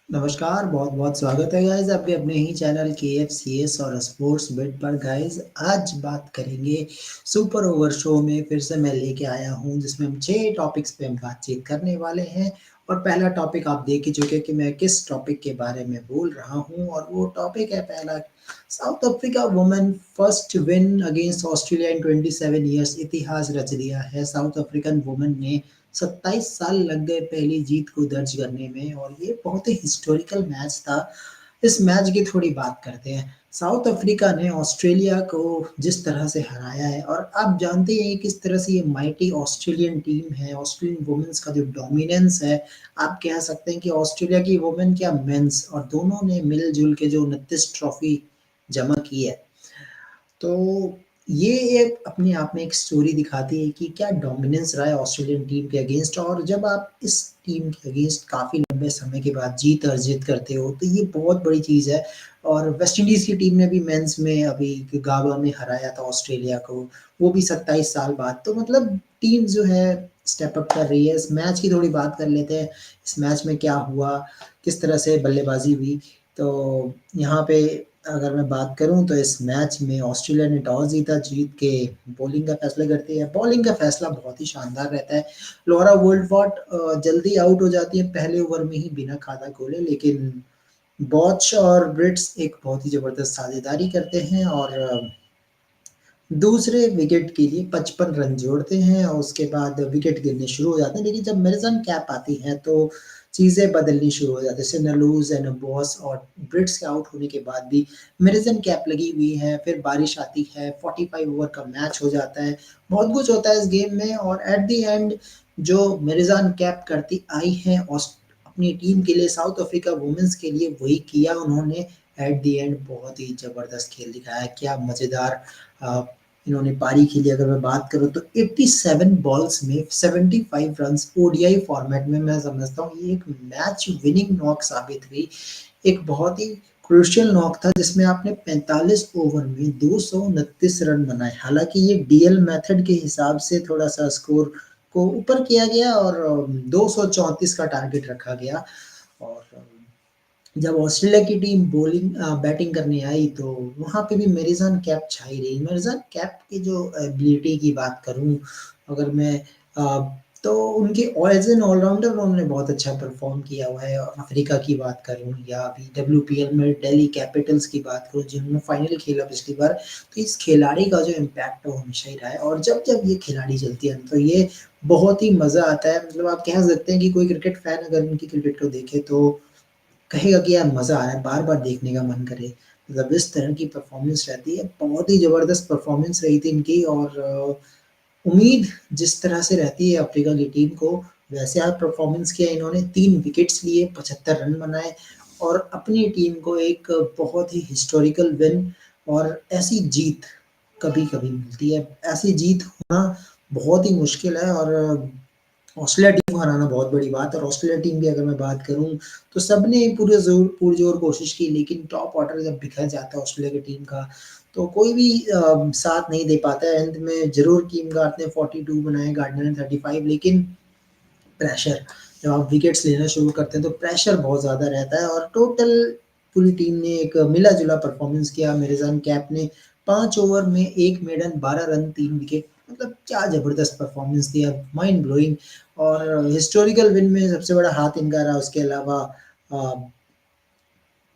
नमस्कार, बहुत-बहुत स्वागत है गाइज़ आपके अपने ही चैनल KFCS और स्पोर्ट्स बिट पर गाइज़। आज बात करेंगे सुपर ओवर शो में फिर से मैं लेके आया हूँ जिसमें हम 6 टॉपिक्स पे हम बातचीत करने वाले हैं और पहला टॉपिक आप देख ही चुके हैं कि मैं किस टॉपिक के बारे में बोल रहा हूँ और वो टॉपिक है पहला South Africa women first win against Australia in 27 years इतिहास रच दिया है। साउथ अफ्रीकन वुमेन ने 27 साल लग गए पहली जीत को दर्ज करने में और ये बहुत ही हिस्टोरिकल मैच था। इस मैच की थोड़ी बात करते हैं। साउथ अफ्रीका ने ऑस्ट्रेलिया को जिस तरह से हराया है और आप जानते हैं किस तरह से ये माइटी ऑस्ट्रेलियन टीम है, ऑस्ट्रेलियन वुमेन्स का जो डोमिनेंस है, आप कह सकते हैं कि ऑस्ट्रेलिया की वुमेन क्या मेंस और दोनों ने मिल-जुल के जो 29 ट्रॉफी जमा की है। तो ये एक अपने आप में एक स्टोरी दिखाती है कि क्या डोमिनेंस रहा है ऑस्ट्रेलियन टीम के अगेंस्ट और जब आप इस टीम के अगेंस्ट काफ़ी लंबे समय के बाद जीत अर्जित करते हो, तो ये बहुत बड़ी चीज़ है। और वेस्ट इंडीज़ की टीम ने भी मेंस में अभी गाबा में हराया था ऑस्ट्रेलिया को, वो भी 27 साल बाद। तो मतलब टीम जो है स्टेप अप कर रही है। इस मैच की थोड़ी बात कर लेते हैं, इस मैच में क्या हुआ, किस तरह से बल्लेबाज़ी हुई। तो यहाँ पे अगर मैं बात करूँ तो इस मैच में ऑस्ट्रेलिया ने टॉस जीता, जीत के बॉलिंग का फैसला करती है। बॉलिंग का फैसला बहुत ही शानदार रहता है। लॉरा वोल्डफॉट जल्दी आउट हो जाती है पहले ओवर में ही बिना खाता खोले, लेकिन बॉच और ब्रिट्स एक बहुत ही ज़बरदस्त साझेदारी करते हैं और दूसरे विकेट के लिए 55 रन जोड़ते हैं और उसके बाद विकेट गिरने शुरू हो जाते हैं। लेकिन जब मिर्ज़न कैप आती है तो चीज़ें बदलनी शुरू हो जाती है। सिन्नलूज़ एंड बॉस और ब्रिट्स के आउट होने के बाद भी मिर्ज़न कैप लगी हुई है। फिर बारिश आती है, 45 ओवर का मैच हो जाता है। बहुत कुछ होता है इस गेम में और एट द एंड जो मिर्ज़ान कैप करती आई हैं अपनी टीम के लिए, साउथ अफ्रीका वुमेन्स के लिए वही किया उन्होंने। एट द एंड बहुत ही ज़बरदस्त खेल दिखाया। क्या मज़ेदार अ, इन्होंने पारी खेली। अगर मैं बात करूँ तो 87 बॉल्स में 75 रन्स ओडीआई फॉर्मेट में मैं समझता हूँ ये एक मैच विनिंग नॉक साबित हुई। एक बहुत ही क्रूशियल नॉक था जिसमें आपने 45 ओवर में 229 रन बनाए। हालाँकि ये डीएल मेथड के हिसाब से थोड़ा-सा स्कोर को ऊपर किया गया और 234 का टारगेट रखा गया और जब ऑस्ट्रेलिया की टीम बैटिंग करने आई तो वहाँ पे भी मेरिज़न कैप छाई रही। मेरिज़न कैप की जो एबिलिटी की बात करूँ अगर मैं तो उनके एज़ एन ऑलराउंडर उन्होंने बहुत अच्छा परफ़ॉर्म किया हुआ है। अफ्रीका की बात करूँ या अभी डब्ल्यूपीएल में दिल्ली कैपिटल्स की बात करूँ जिन्होंने फाइनल खेला पिछली बार, तो इस खिलाड़ी का जो इम्पैक्ट है वो हमेशा ही रहा है और जब-जब ये खिलाड़ी चलती है तो ये बहुत ही मज़ा आता है। मतलब आप कह सकते हैं कि कोई क्रिकेट फ़ैन अगर उनकी क्रिकेट को देखे तो कहेगा कि यार मज़ा आ रहा है, बार-बार देखने का मन करे। मतलब इस तरह की परफ़ॉर्मेंस रहती है, बहुत ही ज़बरदस्त परफ़ॉर्मेंस रही थी इनकी और उम्मीद जिस तरह से रहती है अफ्रीका की टीम को, वैसे आज परफ़ॉर्मेंस किया इन्होंने 3 विकेट्स लिए, 75 रन बनाए और अपनी टीम को एक बहुत ही हिस्टोरिकल विन और ऐसी जीत कभी-कभी मिलती है। ऐसी जीत होना बहुत ही मुश्किल है और ऑस्ट्रेलिया टीम को हराना बहुत बड़ी बात है और ऑस्ट्रेलिया टीम की अगर मैं बात करूँ, तो सबने पुरज़ोर कोशिश की लेकिन टॉप ऑर्डर जब बिखर जाता है ऑस्ट्रेलिया की टीम का, तो कोई भी साथ नहीं दे पाता है। अंत में ज़रूर किम गार्ड ने 42 बनाए, गार्डनर ने 35 लेकिन प्रेशर जब आप विकेट्स लेना शुरू करते हैं तो प्रेशर बहुत ज़्यादा रहता है और टोटल पूरी टीम ने एक मिला-जुला परफ़ॉर्मेंस किया। मिर्ज़ान कैप ने 5 ओवर में 1 मेडन, 12 रन, 3 विकेट मतलब क्या ज़बरदस्त परफ़ॉर्मेंस दिया, माइंड ब्लोइंग और हिस्टोरिकल विन में सबसे बड़ा हाथ इनका रहा। उसके अलावा अ,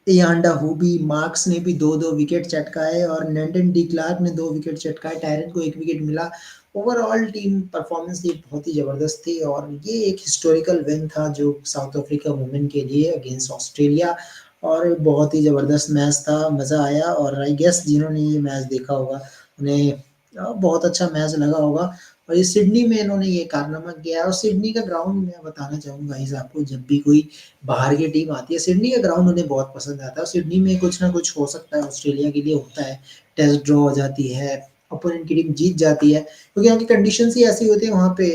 यान्डा हूबी, मार्क्स ने भी 2-2 विकेट चटकाए और नैंडन डी क्लार्क ने 2 विकेट चटकाए, टायरन को 1 विकेट मिला। ओवरऑल टीम परफ़ॉर्मेंस ये बहुत ही ज़बरदस्त थी और ये एक हिस्टोरिकल विन था जो साउथ अफ्रीका वुमेन के लिए अगेंस्ट ऑस्ट्रेलिया और बहुत ही ज़बरदस्त मैच था, मज़ा आया और आई गेस जिन्होंने ये मैच देखा होगा उन्हें बहुत अच्छा मैच लगा होगा और ये सिडनी में इन्होंने ये कारनामा किया है और सिडनी का ग्राउंड मैं बताना चाहूँगा गाइस आपको जब भी कोई बाहर की टीम आती है, सिडनी का ग्राउंड उन्हें बहुत पसंद आता है और सिडनी में कुछ ना कुछ हो सकता है, ऑस्ट्रेलिया के लिए होता है, टेस्ट ड्रॉ हो जाती है, अपोनेंट की टीम जीत जाती है, क्योंकि यहाँ की कंडीशंस ही ऐसी होती है वहाँ पे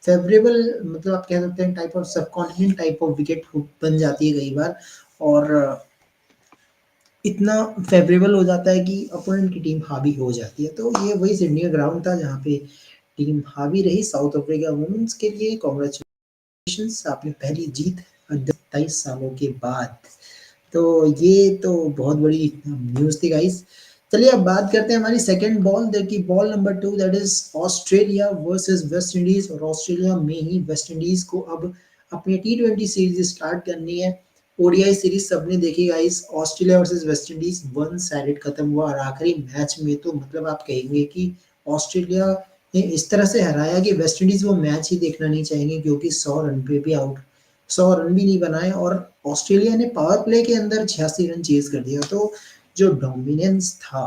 फेवरेबल मतलब आप कह सकते हैं type of subcontinent type of wicket बन जाती है कई बार और इतना फेवरेबल हो जाता है कि अपोनेंट की टीम हावी हो जाती है। तो ये वही सिडनी का ग्राउंड था जहाँ पे टीम हावी रही। साउथ अफ्रीका वुमेन्स के लिए कांग्रेचुलेशंस आपने पहली जीत 27 सालों के बाद। तो ये तो बहुत बड़ी न्यूज़ थी गाइस। चलिए अब बात करते हैं हमारी सेकंड बॉल देखिए ball number 2 that is Australia versus West Indies और ऑस्ट्रेलिया में ही वेस्ट इंडीज़ को अब अपनी टी20 सीरीज़ स्टार्ट करनी है। ओडीआई सीरीज़ सबने देखी guys Australia versus West Indies one sided खत्म हुआ और आखिरी मैच में तो मतलब आप कहेंगे कि ऑस्ट्रेलिया ने इस तरह से हराया कि वेस्ट इंडीज़ वो मैच ही देखना नहीं चाहेंगे क्योंकि 100 रन पे भी आउट 100 रन भी नहीं बनाए और ऑस्ट्रेलिया ने पावर प्ले के अंदर 86 रन चेज़ कर दिया। तो जो डोमिनेंस था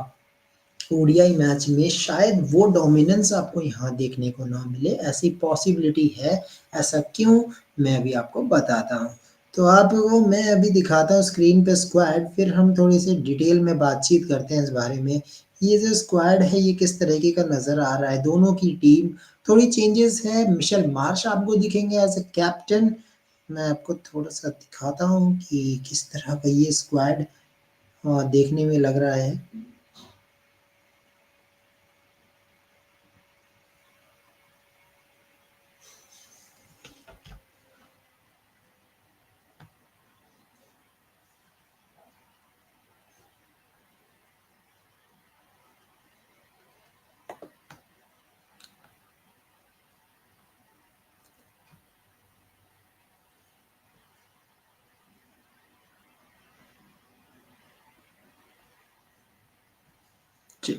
ओडीआई मैच में शायद वो डोमिनेंस आपको यहाँ देखने को ना मिले, ऐसी पॉसिबिलिटी है। ऐसा क्यों? मैं अभी आपको बताता हूँ। तो आपको मैं अभी दिखाता हूँ स्क्रीन पे स्क्वाड फिर हम थोड़ी-सी डिटेल में बातचीत करते हैं इस बारे में। ये जो स्क्वाड है ये किस तरीके का नज़र आ रहा है, दोनों की टीम थोड़ी चेंजेस है। मिशेल मार्श आपको दिखेंगे एज़ अ कैप्टन। मैं आपको थोड़ा-सा दिखाता हूँ कि किस तरह का ये स्क्वाड देखने में लग रहा है। जी।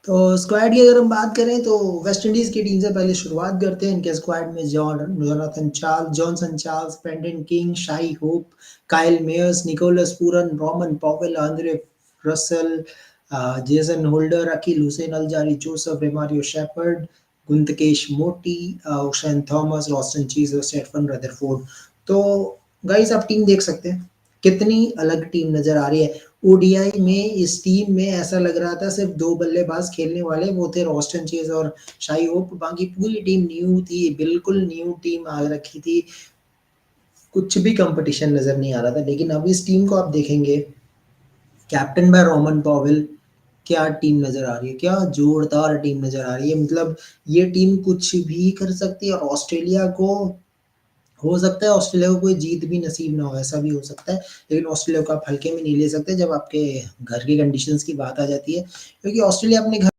तो स्क्वाड की अगर हम बात करें तो वेस्ट इंडीज़ की टीम से पहले शुरुआत करते हैं। इनके स्क्वाड में Jonathan Charles, Johnson Charles, Brandon King, Shai Hope, Kyle Mayers, Nicholas Pooran, Rovman Powell, Andre Russell, Jason Holder, Akeal Hosein Alzarri, Joseph Romario Shepherd, Gudakesh Motie, Oshane Thomas, Roston Chase और Sherfane Rutherford. तो guys आप team देख सकते हैं कितनी अलग team नज़र आ रही है। ओडीआई में इस टीम में ऐसा लग रहा था सिर्फ 2 बल्लेबाज खेलने वाले वो थे रॉस्टन चेज़ और शाई होप बाकी पूरी टीम न्यू थी, बिल्कुल न्यू टीम आ रखी थी। कुछ भी कंपटीशन नज़र नहीं आ रहा था लेकिन अब इस टीम को आप देखेंगे कैप्टन बाय रोमन पॉवेल क्या टीम नज़र आ रही है, क्या जोरदार टीम नज़र आ रही है। मतलब ये टीम कुछ भी कर सकती है और ऑस्ट्रेलिया को हो सकता है ऑस्ट्रेलिया को कोई जीत भी नसीब ना हो, ऐसा भी हो सकता है। लेकिन ऑस्ट्रेलिया को आप हल्के में नहीं ले सकते जब आपके घर की कंडीशंस की बात आ जाती है, क्योंकि ऑस्ट्रेलिया अपने घर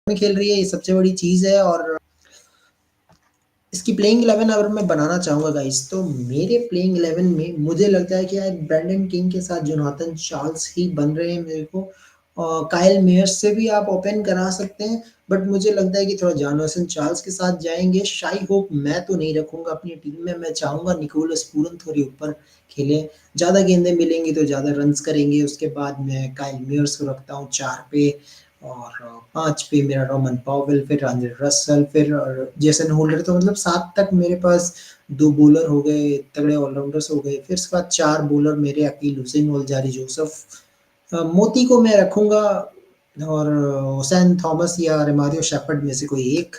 में खेल रही है, ये सबसे बड़ी चीज़ है। और इसकी प्लेइंग 11 अगर मैं बनाना चाहूँगा गाइस तो मेरे प्लेइंग 11 में मुझे लगता है कि यार ब्रेंडन किंग के साथ जोनाथन चार्ल्स ही बन रहे हैं मेरे को। काइल मेयर्स से भी आप ओपन करा सकते हैं, बट मुझे लगता है कि थोड़ा जोनाथन चार्ल्स के साथ जाएँगे। शाई होप मैं तो नहीं रखूँगा अपनी टीम में, मैं चाहूँगा निकोलस पूरन थोड़ी ऊपर खेलें। ज़्यादा गेंदें मिलेंगी तो ज़्यादा रन्स करेंगे। उसके बाद मैं काइल मेयर्स को रखता हूँ 4 पे और 5 पे मेरा रोमन पॉवेल, फिर आंद्रे रसल, फिर जेसन होल्डर। तो मतलब 7 तक मेरे पास 2 बॉलर हो गए, तगड़े ऑलराउंडर्स हो गए। फिर उसके बाद 4 बॉलर मेरे अकील हुसैन, ओलजारी जोसेफ। मोती को मैं रखूँगा और हुसैन थॉमस या रेमारियो शेफर्ड में से कोई एक।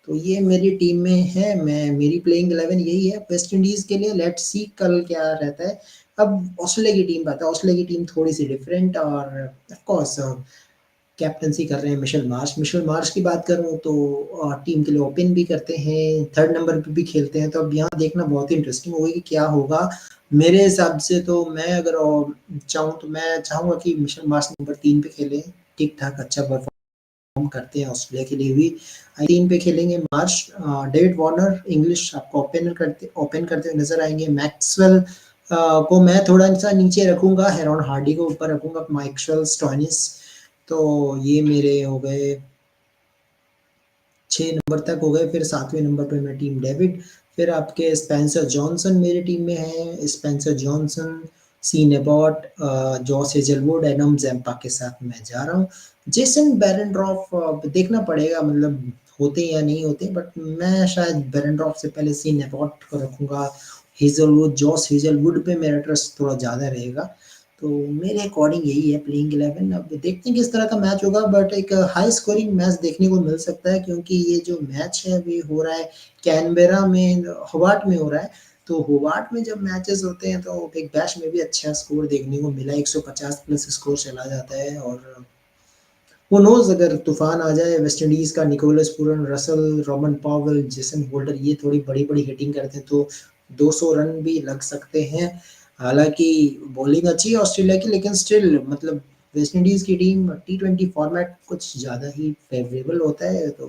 तो ये मेरी टीम में है, मैं मेरी प्लेइंग 11 यही है वेस्ट इंडीज़ के लिए। लेट्स सी कल क्या रहता है। अब ऑस्ट्रेलिया की टीम पे आता है, ऑस्ट्रेलिया की टीम थोड़ी-सी डिफरेंट और ऑफ कोर्स कैप्टेंसी कर रहे हैं मिशेल मार्श। मिशेल मार्श की बात करूँ तो टीम के लिए ओपन भी करते हैं, थर्ड नंबर पे भी खेलते हैं, तो अब यहाँ देखना बहुत ही इंटरेस्टिंग होगा कि क्या होगा। मेरे हिसाब से तो मैं अगर चाहूँ तो मैं चाहूँगा कि मिशेल मार्श नंबर 3 पे खेलें, ठीक-ठाक अच्छा परफॉर्म करते हैं ऑस्ट्रेलिया के लिए भी। 3 पे खेलेंगे मार्श, डेविड वार्नर इंग्लिश आपको ओपन करते हुए नज़र आएँगे। मैक्सवेल को मैं थोड़ा-सा नीचे रखूँगा, हेरॉन हार्डी को ऊपर रखूँगा, माइकल स्टोइनिस। तो ये मेरे हो गए 6 नंबर तक हो गए, फिर 7वें नंबर पे मैं टीम डेविड, फिर आपके स्पेंसर जॉनसन मेरी टीम में है, Spencer Johnson, Sean Abbott, Josh Hazlewood, Adam Zampa के साथ मैं जा रहा हूँ। जेसन बेरेंड्रॉफ देखना पड़ेगा मतलब होते या नहीं होते, बट मैं शायद बेरेंड्रॉफ से पहले सीन एबॉट को रखूँगा। हेज़लवुड, जॉस हेज़लवुड पे मेरा ट्रस्ट थोड़ा ज़्यादा रहेगा। तो मेरे अकॉर्डिंग यही है प्लेइंग 11। अब देखते हैं किस तरह का मैच होगा, बट एक हाई स्कोरिंग मैच देखने को मिल सकता है क्योंकि ये जो मैच है अभी हो रहा है कैनबेरा में, होबार्ट में हो रहा है। तो होबार्ट में जब मैचेस होते हैं तो बिग बैश में भी अच्छा स्कोर देखने को मिला, 150 प्लस स्कोर चला जाता है। और हू नोज़ अगर तूफान आ जाए वेस्ट इंडीज़ का, Nicholas Pooran, Russell, Rovman Powell, Jason Holder ये थोड़ी बड़ी-बड़ी हिटिंग करते हैं तो 200 रन भी लग सकते हैं। हालाँकि बॉलिंग अच्छी है ऑस्ट्रेलिया की, लेकिन स्टिल मतलब वेस्ट इंडीज़ की टीम टी20 फॉर्मेट कुछ ज़्यादा ही फ़ेवरेबल होता है, तो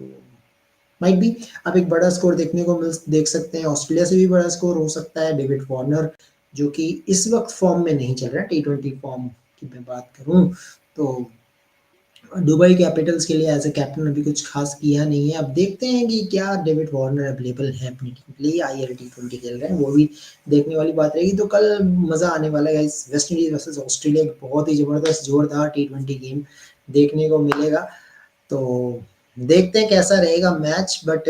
माइट बी आप एक बड़ा स्कोर देखने को मिल देख सकते हैं। ऑस्ट्रेलिया से भी बड़ा स्कोर हो सकता है। डेविड वार्नर जो कि इस वक़्त फ़ॉर्म में नहीं चल रहा है, टी20 फ़ॉर्म की मैं बात करूँ तो दुबई कैपिटल्स के लिए एज़ अ कैप्टन अभी कुछ ख़ास किया नहीं है। अब देखते हैं कि क्या डेविड वार्नर अवेलेबल है अपनी टीम के लिए, आईएल टी20 खेल रहे हैं, वो भी देखने वाली बात रहेगी। तो कल मज़ा आने वाला है guys, West Indies versus Australia, एक बहुत ही ज़बरदस्त जोरदार टी20 गेम देखने को मिलेगा। तो देखते हैं कैसा रहेगा मैच, बट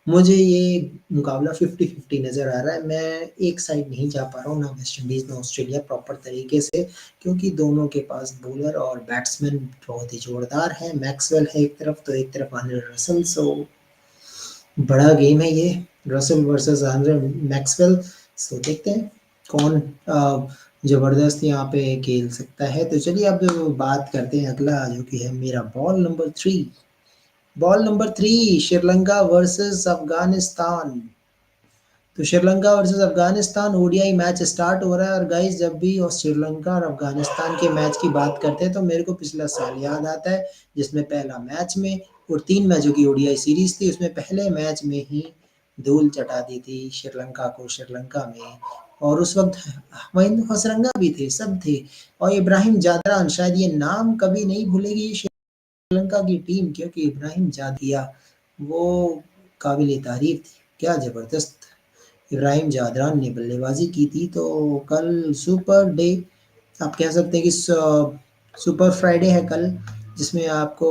मुझे ये मुकाबला 50-50 नज़र आ रहा है। मैं एक साइड नहीं जा पा रहा हूँ, ना वेस्ट इंडीज़ ना ऑस्ट्रेलिया प्रॉपर तरीके से, क्योंकि दोनों के पास बॉलर और बैट्समैन बहुत ही जोरदार हैं। मैक्सवेल है एक तरफ, तो एक तरफ आंद्रे रसल, सो बड़ा गेम है ये, रसल वर्सेस आंद्रे मैक्सवेल। सो देखते हैं कौन ज़बरदस्त यहाँ पे खेल सकता है। तो चलिए अब बात करते हैं अगला, जो कि है मेरा ball number 3। Ball number 3 Sri Lanka versus Afghanistan. तो Sri Lanka versus Afghanistan ODI match start हो रहा है, और गाइस जब भी और श्रीलंका और अफ़गानिस्तान के मैच की बात करते हैं तो मेरे को पिछला साल याद आता है, जिसमें पहला मैच में और 3 मैचों की ओडीआई सीरीज़ थी, उसमें पहले मैच में ही धूल चटा दी थी श्रीलंका को श्रीलंका में, और उस वक़्त महेंद्र हसरंगा भी थे, सब थे, और इब्राहिम जादरान, शायद ये नाम कभी नहीं भूलेगी श्रीलंका की टीम, क्योंकि इब्राहिम जादिया वो काबिल-ए-तारीफ़ थी। क्या ज़बरदस्त इब्राहिम जादरान ने बल्लेबाज़ी की थी। तो कल सुपर डे आप कह सकते हैं कि सुपर फ्राइडे है कल, जिसमें आपको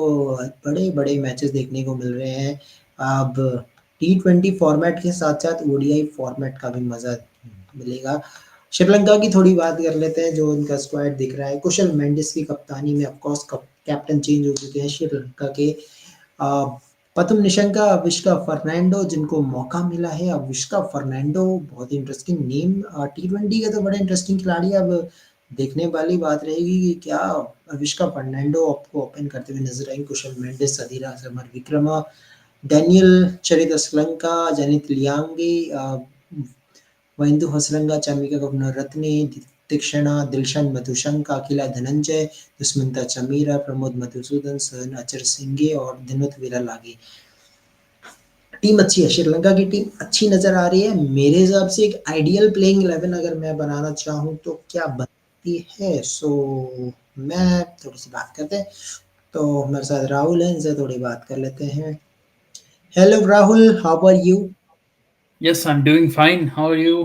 बड़े-बड़े मैचेस देखने को मिल रहे हैं। अब टी20 फॉर्मेट के साथ-साथ ओडीआई फॉर्मेट का भी मज़ा मिलेगा। श्रीलंका की थोड़ी बात कर लेते हैं, जो उनका स्क्वाड दिख रहा है। कुशल मेंडिस की कप्तानी में ऑफ कोर्स कैप्टन चेंज हो चुके हैं श्रीलंका के। अ, प्रथम निशंका, अविष्का फर्नांडो जिनको मौका मिला है। अविष्का फर्नांडो बहुत ही इंटरेस्टिंग नेम, टी20 के तो बड़े इंटरेस्टिंग खिलाड़ी हैं। अब देखने वाली बात रहेगी कि क्या अविष्का फर्नांडो आपको ओपन करते हुए नजर आएंगे। कुशल मेंडिस, सदीरा समर विक्रमा, डैनियल चरित श्रीलंका, जनित लियांगे, वैंदु हसरंगा, चमिका करुणारत्ने, तीक्षणा, दिलशन मधुशंका, अखिला धनंजय, दुष्मंता चमीरा, प्रमोद मधुसूदन, सहन अचर सिंगे और दिनोत विरलागे। टीम अच्छी है, श्रीलंका की टीम अच्छी नजर आ रही है। मेरे हिसाब से एक आइडियल प्लेइंग 11 अगर मैं बनाना चाहूँ तो क्या बनती है, सो मैं थोड़ी सी बात करते हैं। तो हमारे साथ राहुल है, इनसे थोड़ी बात कर लेते हैं। Hello Rahul, how are you? Yes, I'm doing fine. How are you?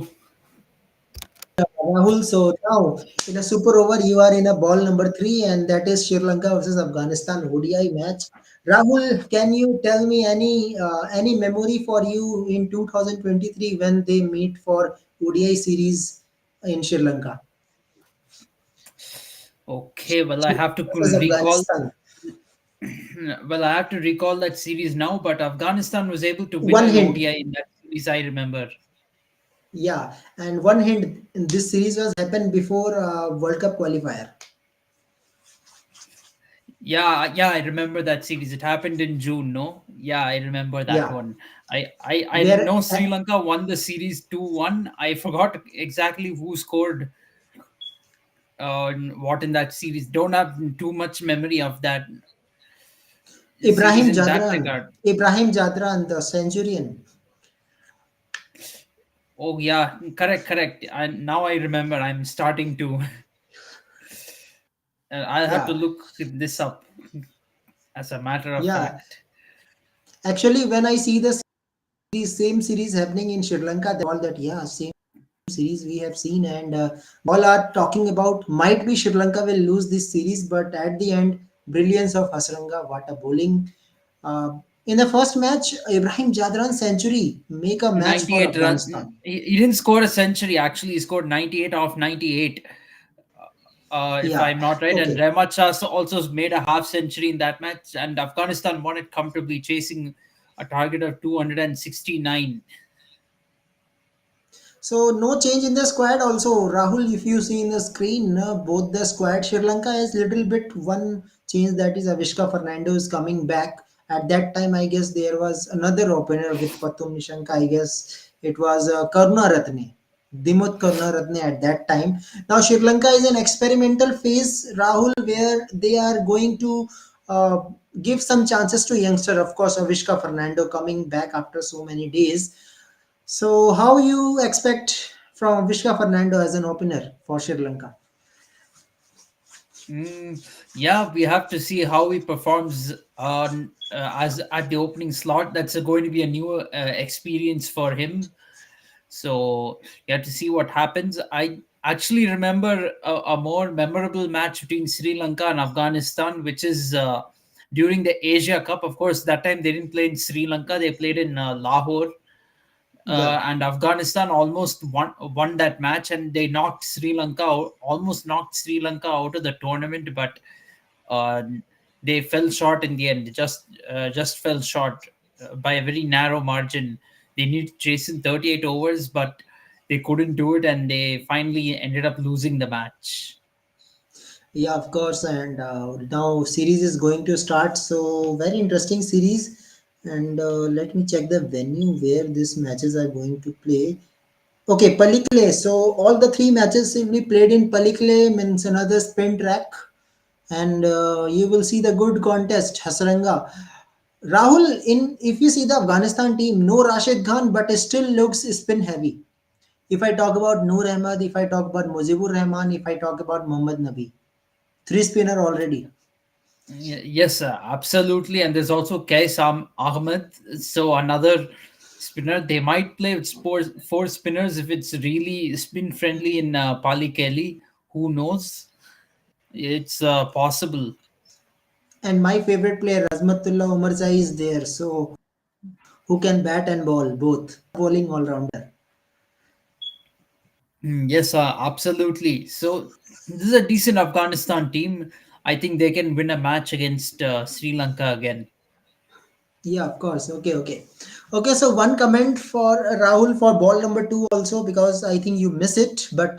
Rahul, so now in a super over, you are in a ball number 3, and that is Sri Lanka versus Afghanistan ODI match. Rahul, can you tell me any memory for you in 2023 when they meet for ODI series in Sri Lanka Okay, well, I have to versus recall. Afghanistan? Well, I have to recall that series now, but Afghanistan was able to win One an hint, ODI in that series. I remember. yeah, and one hint. This series was happened before World Cup qualifier. Yeah, I remember that series. It happened in June. No, yeah, I remember that Yeah, one. I where know Sri Lanka won the series 2-1. I forgot exactly who scored what in that series. Don't have too much memory of that series Ibrahim in that Jadran, regard. Ibrahim Jadran, the centurion. Oh yeah, correct. And now I remember. I'm starting to. I'll have to Yeah, look this up as a matter of yeah. fact. Actually, when I see the same series happening in Sri Lanka, they all that, yeah, same series we have seen, and all are talking about might be Sri Lanka will lose this series, but at the end, brilliance of Hasranga, what a bowling. In the first match, Ibrahim Jadran century make a match for 98 Afghanistan. run. He didn't score a century. Actually, he scored 98 off 98. If Yeah, I'm not right, and okay. Rahmat Shah also made a half century in that match, and Afghanistan won it comfortably, chasing a target of 269. So no change in the squad also. Rahul, if you see in the screen, both the squad, Sri Lanka has little bit one change, that is Avishka Fernando is coming back. At that time, I guess there was another opener with Patum Nishanka, I guess, It was Karunaratne, Dimut Karunaratne at that time. Now Sri Lanka is an experimental phase, Rahul, where they are going to uh, give some chances to youngster. Of course, Avishka Fernando coming back after so many days. So how you expect from Avishka Fernando as an opener for Sri Lanka? Yeah, we have to see how he performs on as at the opening slot. That's going to be a new experience for him. So you have to see what happens. I actually remember a more memorable match between Sri Lanka and Afghanistan, which is during the Asia Cup. Of course, that time they didn't play in Sri Lanka; they played in Lahore. Well, And Afghanistan almost won that match, and they knocked Sri Lanka almost knocked Sri Lanka out of the tournament, but uh, they fell short in the end. Just fell short by a very narrow margin. They needed to chase in 38 overs, but they couldn't do it, and they finally ended up losing the match. yeah, of course. And now series is going to start. So very interesting series. And let me check the venue where these matches are going to play. Okay, Palikle. So all the three matches will be played in Palikle, means another spin track, and you will see the good contest, Hasaranga. Rahul, in if you see the Afghanistan team, no Rashid Khan, but it still looks spin heavy. If I talk about Noor Ahmed, if I talk about Mujibur Rahman, if I talk about Mohammad Nabi, three spinner already. Yes, absolutely. And there's also Kaisam Ahmed. So another spinner. They might play with four spinners if it's really spin friendly in Pali Kelly. Who knows? It's possible. And my favorite player, Razmatullah Umarzai, is there. So who can bat and ball both? Bowling all rounder. Yes, absolutely. So this is a decent Afghanistan team. I think they can win a match against Sri Lanka again. Yeah, of course. Okay, okay. Okay, so one comment for Rahul for ball number two also, because I think you miss it, but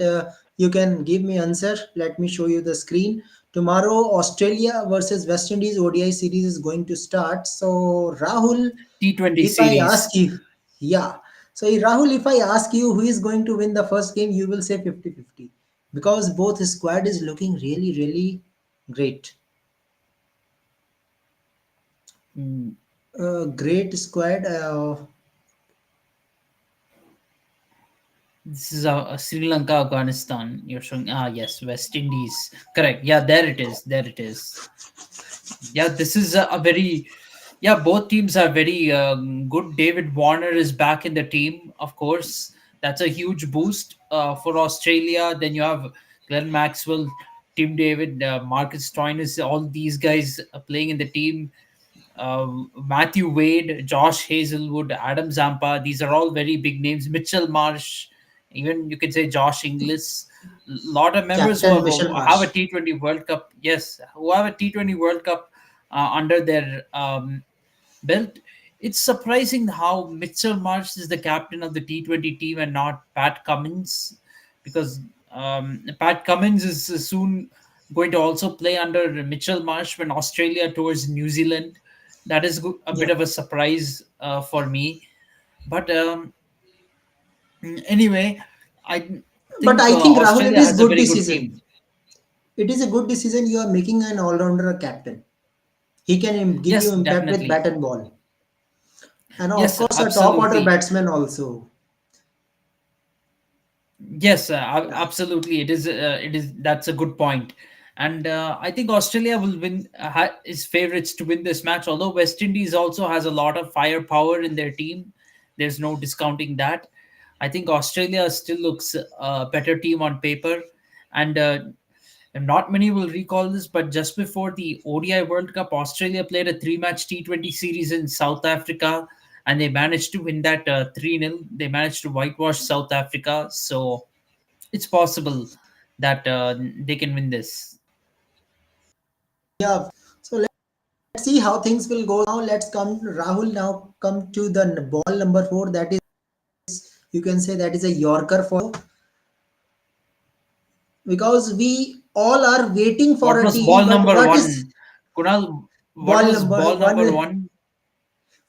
you can give me answer. Let me show you the screen. Tomorrow, Australia versus West Indies ODI series is going to start. So, Rahul, T20 if I ask series. you, yeah. So, Rahul, if I ask you who is going to win the first game, you will say 50-50, because both squad is looking really, really great. Mm, Great squad. This is a Sri Lanka, Afghanistan. You're showing. Ah, yes, West Indies. Correct. Yeah, there it is. There it is. Yeah, this is a very. Yeah, both teams are very good. David Warner is back in the team, of course. That's a huge boost for Australia. Then you have Glenn Maxwell, Tim David, Marcus Stoinis, all these guys playing in the team. Matthew Wade, Josh Hazelwood, Adam Zampa. These are all very big names. Mitchell Marsh, even you can say Josh Inglis. Lot of members Captain Michelle who have a Marsh. T20 World Cup. Yes, who have a T20 World Cup under their belt. It's surprising how Mitchell Marsh is the captain of the T20 team and not Pat Cummins, because Pat Cummins is soon going to also play under Mitchell Marsh when Australia tours New Zealand. That is a bit Yeah. of a surprise for me. But anyway, I But think I think Rahul, it Australia is has a good very good decision. team. It is a good decision. You are making an all-rounder a captain. He can give you Yes, impact with bat definitely. and ball, and of Yes, course a top order absolutely. batsman also. Yes, Yeah, absolutely. It is. It is. That's a good point. And I think Australia will win. Is favorites to win this match. Although West Indies also has a lot of firepower in their team, there's no discounting that. I think Australia still looks a better team on paper, and not many will recall this, but just before the ODI World Cup, Australia played a three-match T20 series in South Africa, and they managed to win that 3-0. They managed to whitewash South Africa, so it's possible that they can win this. yeah. So let's see how things will go. Now let's come, Rahul. Now come to the ball number four. That is, you can say that is a Yorker for, because we all are waiting for What a was team. ball But number what is one? Kunal, what ball was number ball number one? one?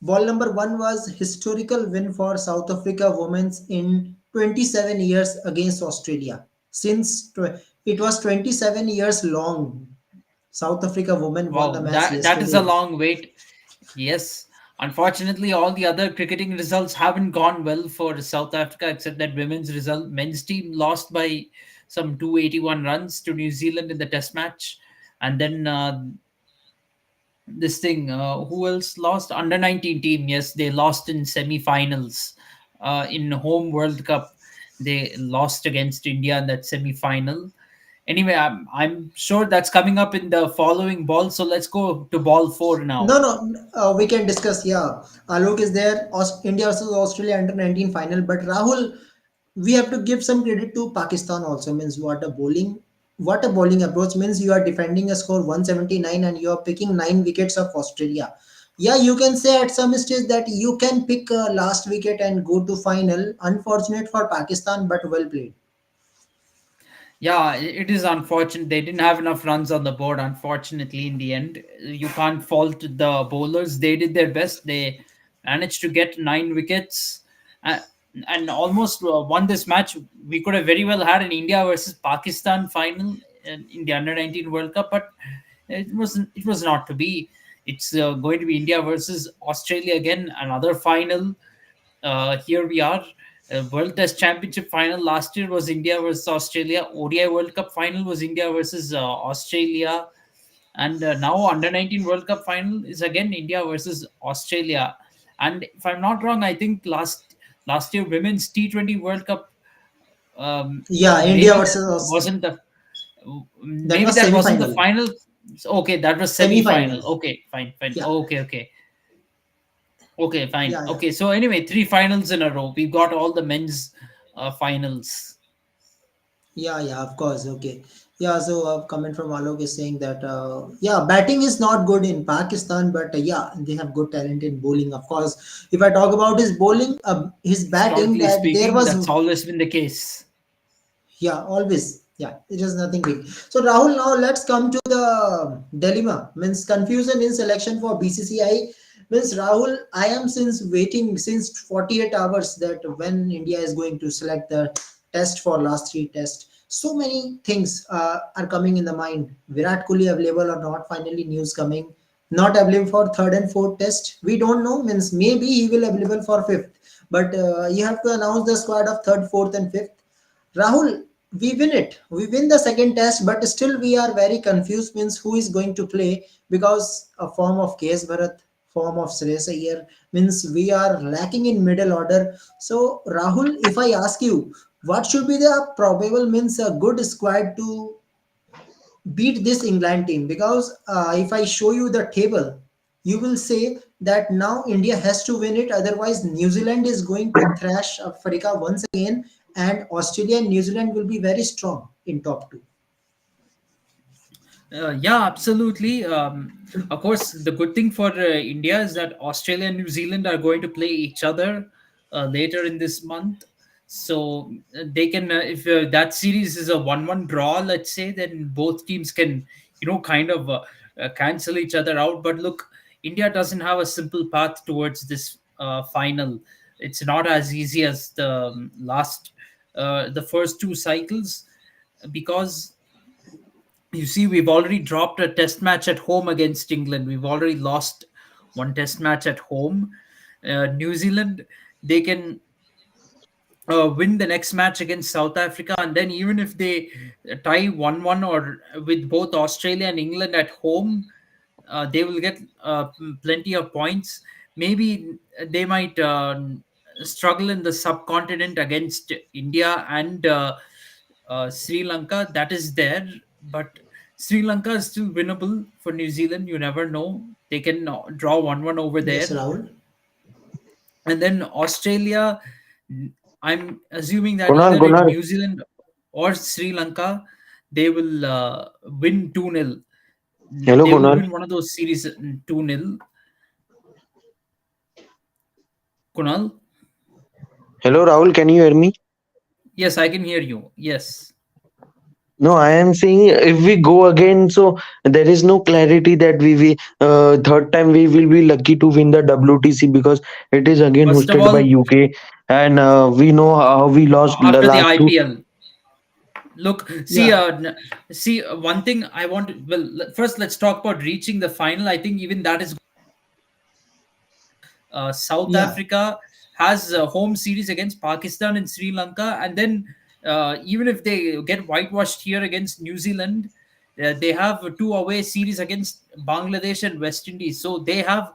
Ball number one was historical win for South Africa women's in 27 years against Australia. It was 27 years long. South Africa women won the Wow, match that is a yesterday. long wait. Yes. Unfortunately, all the other cricketing results haven't gone well for South Africa, except that women's result. Men's team lost by some 281 runs to New Zealand in the Test match, and then this thing. Who else lost? Under 19 team. Yes, they lost in semi-finals. In home World Cup, they lost against India in that semi-final. Anyway, I'm sure that's coming up in the following ball. So let's go to ball four No, now. no, we can discuss. Yeah, Alok is there. India versus Australia under 19 final. But Rahul, we have to give some credit to Pakistan also. Means what a bowling approach. Means you are defending a score 179 and you are picking 9 wickets of Australia. Yeah, you can say at some stage that you can pick last wicket and go to final. Unfortunate for Pakistan, but well played. Yeah, it is unfortunate. They didn't have enough runs on the board, unfortunately, in the end. You can't fault the bowlers. They did their best. They managed to get 9 wickets uh, and almost won this match. We could have very well had an India versus Pakistan final in the Under 19 World Cup, but it was not to be. It's going to be India versus Australia again, another final. Here we are. World Test Championship final last year was India versus Australia. ODI World Cup final was India versus Australia, and now Under 19 World Cup final is again India versus Australia. And if I'm not wrong, I think last year Women's T20 World Cup, Yeah, India maybe versus that wasn't the that maybe was that semi wasn't the final. final. Okay, that was Semi semi final. final. Okay, fine, fine. Yeah, Okay, okay. Okay, fine. yeah, yeah. Okay, so anyway, three finals in a row. We've got all the men's finals. Yeah, yeah, of course. Okay. Yeah, so a comment from Alok is saying that, yeah, batting is not good in Pakistan, but yeah, they have good talent in bowling. Of course, if I talk about his bowling, his batting, Historically that there speaking, was, that's always been the case. yeah, always. Yeah, it is nothing big. So Rahul, now let's come to the dilemma. Means confusion in selection for BCCI. Means Rahul, I am since waiting since 48 hours that when India is going to select the test for last three tests. So many things are coming in the mind. Virat Kohli available or not? Finally, news coming. Not available for third and fourth test. We don't know. Means maybe he will available for fifth. But you have to announce the squad of third, fourth, and fifth. Rahul, we win it. We win the second test, but still we are very confused. Means who is going to play because a form of KS Bharat, form of Shreyas Iyer means we are lacking in middle order. So Rahul, if I ask you, what should be the probable means a good squad to beat this England team? Because if I show you the table, you will say that now India has to win it. Otherwise, New Zealand is going to thrash Africa once again, and Australia and New Zealand will be very strong in top two. Yeah, absolutely. Of course, the good thing for India is that Australia and New Zealand are going to play each other later in this month. So they can, if that series is a 1-1 draw, let's say, then both teams can, kind of cancel each other out. But look, India doesn't have a simple path towards this final. It's not as easy as the first two cycles, because you see, we've already dropped a test match at home against England. We've already lost one test match at home. New Zealand, they can win the next match against South Africa, and then even if they tie 1-1 or with both Australia and England at home, they will get plenty of points. Maybe they might struggle in the subcontinent against India and Sri Lanka. That is there, but Sri Lanka is still winnable for New Zealand. You never know; they can draw 1-1 over Yes, there. Rahul. And then Australia, I'm assuming that Kunal, either in Kunal. New Zealand or Sri Lanka, they will win 2-0. Hello, They will Kunal. win one of those series 2-0. Kunal? Hello, Rahul. Can you hear me? Yes, I can hear you. Yes. No, I am saying if we go again, so there is no clarity that we third time we will be lucky to win the WTC because it is again First of hosted by all, UK, and we know how we lost the after the last two. IPL, look, see, Yeah, one thing I want to, well, first let's talk about reaching the final. I think even that is South yeah, Africa has a home series against Pakistan and Sri Lanka, and then even if they get whitewashed here against New Zealand, they have two away series against Bangladesh and West Indies. So they have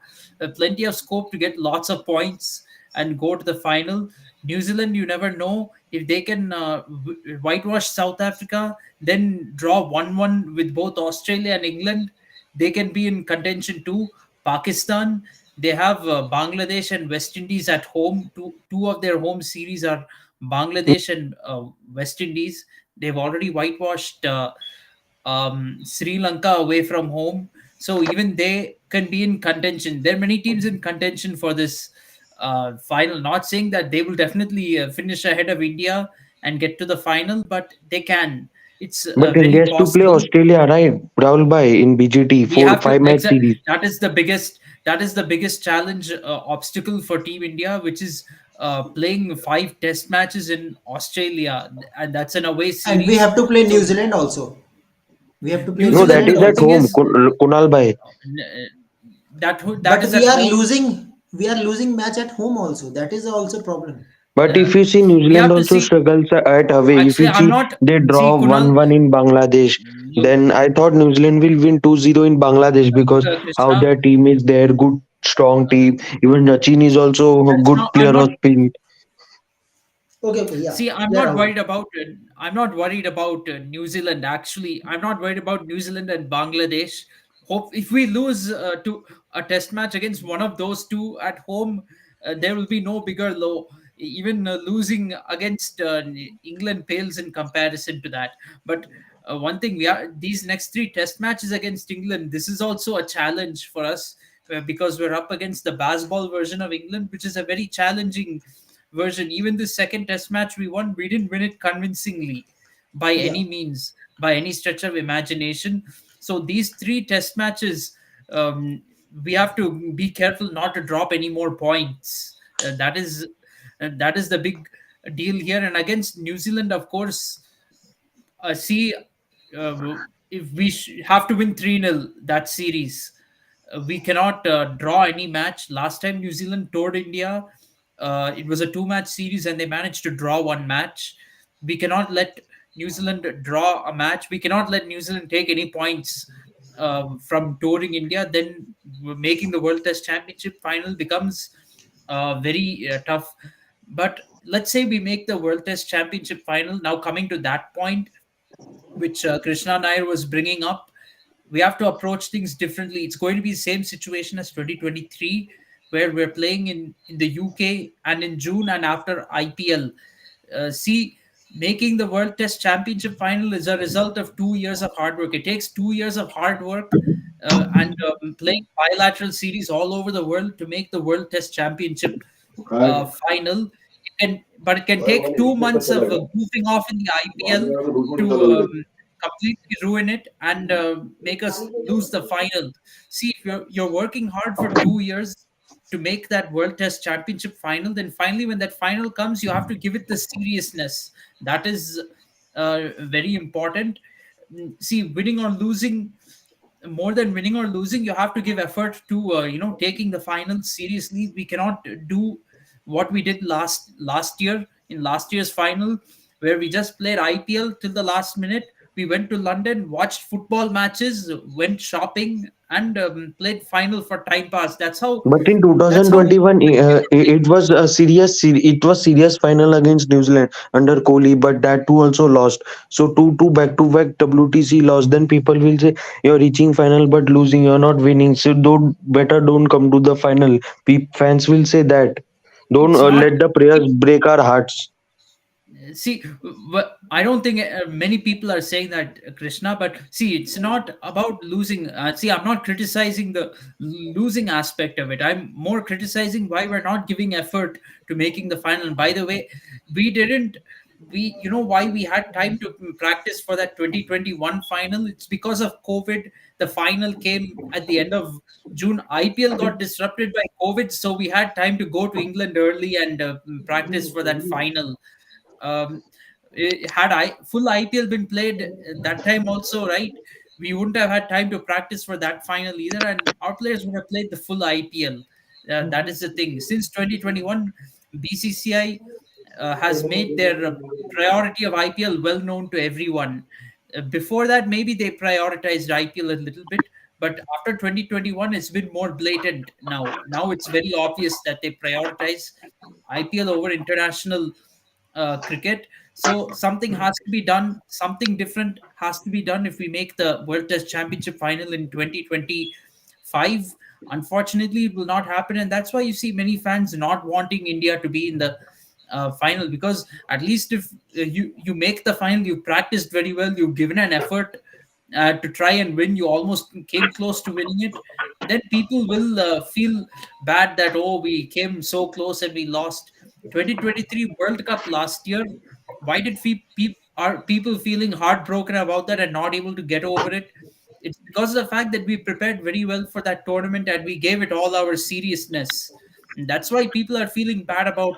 plenty of scope to get lots of points and go to the final. New Zealand, you never know if they can whitewash South Africa, then draw 1-1 with both Australia and England. They can be in contention too. Pakistan, they have Bangladesh and West Indies at home. Two of their home series are Bangladesh and West Indies. They've already whitewashed Sri Lanka away from home. So even they can be in contention. There are many teams in contention for this final. Not saying that they will definitely finish ahead of India and get to the final, but they can. It's But very India has to play possible. Australia, right? Rahul Bhai in BGT We four have to five match exact. series. That is the biggest challenge, obstacle for Team India, which is playing five Test matches in Australia, and that's an away and we series. have to play New So Zealand also. We have to play New New No, that Zealand, Zealand is the at thing also. home. is, Kunal Bhai. that But is at home. we are losing match at home also. That is also problem. But Uh, if you see New we Zealand have to also see. struggles at away. If Actually, you I'm see not. they See, draw Kunal, 1-1 in Bangladesh, look, then I thought New Zealand will win 2-0 in Bangladesh because how Krishna. their team is there, good strong team. Even Rachin is also a That's good not. I'm player not. of spin. Okay, okay, yeah, See, I'm yeah, not Rahul. worried about it. I'm not worried about New Zealand. Actually, I'm not worried about New Zealand and Bangladesh. Hope if we lose to a test match against one of those two at home, there will be no bigger low. Even losing against England pales in comparison to that. But one thing, we are these next three test matches against England. This is also a challenge for us because we're up against the baseball version of England, which is a very challenging version. Even the second test match we won, we didn't win it convincingly by Yeah, any means, by any stretch of imagination. So these three test matches, um, we have to be careful not to drop any more points. That is the big deal here. And against New Zealand, of course, see, uh, if we have to win 3-0 that series, we cannot draw any match. Last time New Zealand toured India, it was a two-match series and they managed to draw one match. We cannot let New Zealand draw a match. We cannot let New Zealand take any points from touring India. Then making the World Test Championship final becomes very tough. But let's say we make the World Test Championship final. Now, coming to that point, which Krishna Nair was bringing up, we have to approach things differently. It's going to be the same situation as 2023, where we're playing in the UK and in June and after IPL. See, making the World Test Championship final is a result of 2 years of hard work. It takes 2 years of hard work and playing bilateral series all over the world to make the World Test Championship final. But it can take 2 months of goofing off in the IPL to completely ruin it and make us lose the final. See, if you're working hard for 2 years to make that World Test Championship final, then finally, when that final comes, you have to give it the seriousness. That is very important. See, winning or losing, more than winning or losing, you have to give effort to taking the final seriously. We cannot do what we did last year in last year's final, where we just played IPL till the last minute. We went to London, watched football matches, went shopping, and played final for time pass. But in That's how 2021, we should play. it was a it was serious final against New Zealand under Kohli, but that too also lost. So two back to back WTC loss. Then people will say you're reaching final but losing. You're not winning. So don't come to the final. Fans will say that. Don't It's not. let the players break our hearts. See, I don't think many people are saying that, Krishna. But see, it's not about losing. See, I'm not criticizing the losing aspect of it. I'm more criticizing why we're not giving effort to making the final. And by the way, we didn't. we, you know, why we had time to practice for that 2021 final? It's because of COVID. The final came at the end of June. IPL got disrupted by COVID, so we had time to go to England early and practice for that final. um, had I full IPL been played that time also, right? We wouldn't have had time to practice for that final either, and our players would have played the full IPL. That is the thing. Since 2021, BCCI has made their priority of IPL well known to everyone. Before that, maybe they prioritized IPL a little bit, but after 2021, it's been more blatant now. Now it's very obvious that they prioritize IPL over international cricket. So something has to be done. Something different has to be done if we make the World Test Championship final in 2025. Unfortunately, it will not happen, and that's why you see many fans not wanting India to be in the final, because at least if you make the final, you practiced very well, you've given an effort to try and win, you almost came close to winning it, then people will feel bad that, oh, we came so close and we lost. 2023 World Cup last year, why did are people feeling heartbroken about that and not able to get over it? It's because of the fact that we prepared very well for that tournament and we gave it all our seriousness. And that's why people are feeling bad about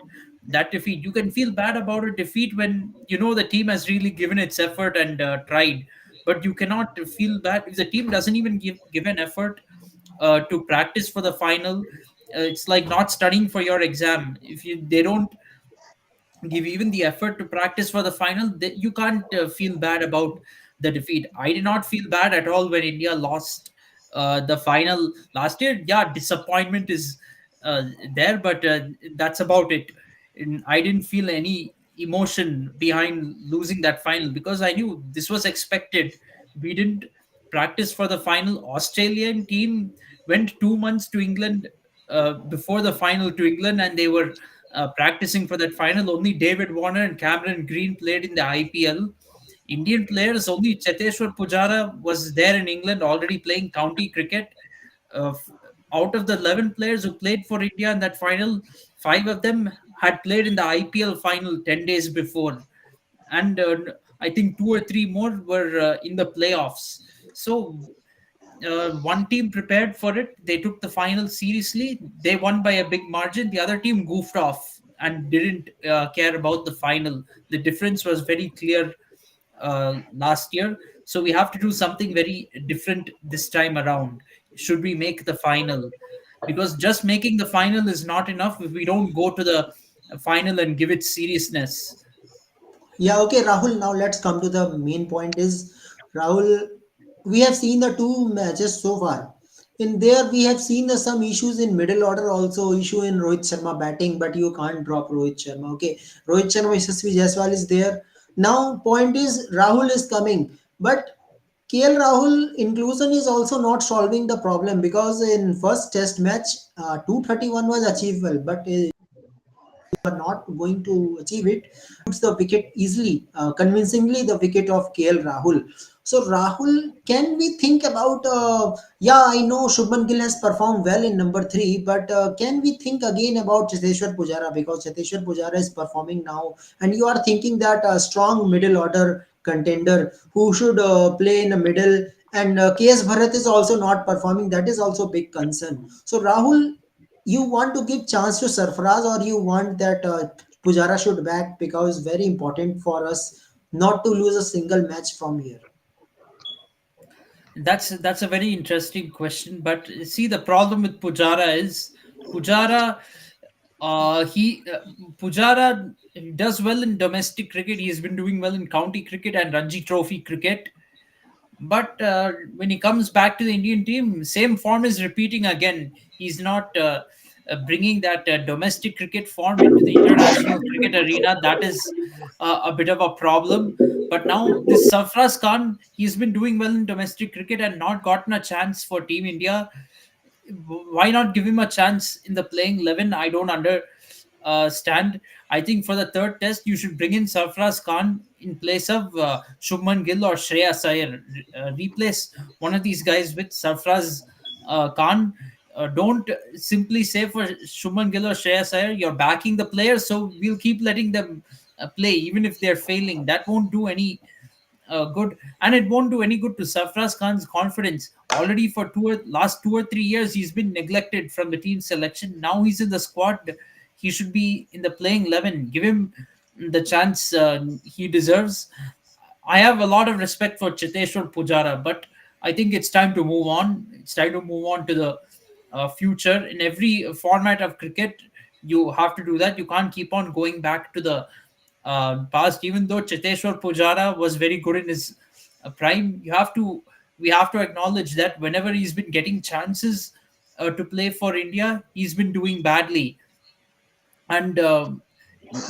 that defeat. You can feel bad about a defeat when you know the team has really given its effort and tried, but you cannot feel bad if the team doesn't even give an effort to practice for the final. It's like not studying for your exam. If they don't give even the effort to practice for the final, you can't feel bad about the defeat. I did not feel bad at all when India lost the final last year. Yeah, disappointment is there, but that's about it. And I didn't feel any emotion behind losing that final because I knew this was expected. We didn't practice for the final. Australian team went 2 months to England before the final to England, and they were practicing for that final. Only David Warner and Cameron Green played in the IPL. Indian players, only Cheteshwar Pujara was there in England already playing county cricket. Uh, f- Out of the 11 players who played for India in that final, five of them had played in the IPL final 10 days before. And I think two or three more were in the playoffs. So one team prepared for it. They took the final seriously. They won by a big margin. The other team goofed off and didn't care about the final. The difference was very clear last year. So we have to do something very different this time around. Should we make the final? Because just making the final is not enough if we don't go to the final and give it seriousness. Yeah, okay, Rahul. Now let's come to the main point. Is Rahul? We have seen the two matches so far. In there, we have seen some issues in middle order, also issue in Rohit Sharma batting, but you can't drop Rohit Sharma. Okay, Rohit Sharma, Yashasvi Jaiswal is there. Now, point is Rahul is coming, but KL Rahul inclusion is also not solving the problem because in first Test match, 231 was achievable, but are not going to achieve it, shoots the wicket easily, convincingly the wicket of KL Rahul. So Rahul, can we think about? Yeah, I know Shubman Gill has performed well in number three, but can we think again about Cheteshwar Pujara because Cheteshwar Pujara is performing now, and you are thinking that a strong middle order contender who should play in the middle, and KS Bharat is also not performing. That is also big concern. So Rahul, you want to give chance to Sarfaraz or you want that Pujara should back because very important for us not to lose a single match from here. That's a very interesting question. But see, the problem with Pujara is Pujara. He Pujara does well in domestic cricket. He's been doing well in county cricket and Ranji Trophy cricket. But when he comes back to the Indian team, same form is repeating again. He's not bringing that domestic cricket form into the international cricket arena. That is a bit of a problem. But now this Sarfraz Khan, he's been doing well in domestic cricket and not gotten a chance for Team India. Why not give him a chance in the playing 11? I don't understand. I think for the third test, you should bring in Sarfraz Khan in place of Shubman Gill or Shreya Iyer. Replace one of these guys with Sarfraz Khan. Don't simply say for Shubman Gill or Shreya Iyer, you're backing the players, so we'll keep letting them play, even if they're failing. That won't do any good, and it won't do any good to Safraz Khan's confidence. Already for last 2 or 3 years, he's been neglected from the team selection. Now he's in the squad. He should be in the playing 11. Give him the chance he deserves. I have a lot of respect for Chiteshwar Pujara, but I think it's time to move on. It's time to move on to the future. In every format of cricket, you have to do that. You can't keep on going back to the past. Even though Chiteshwar Pujara was very good in his prime, we have to acknowledge that whenever he's been getting chances to play for India, he's been doing badly. And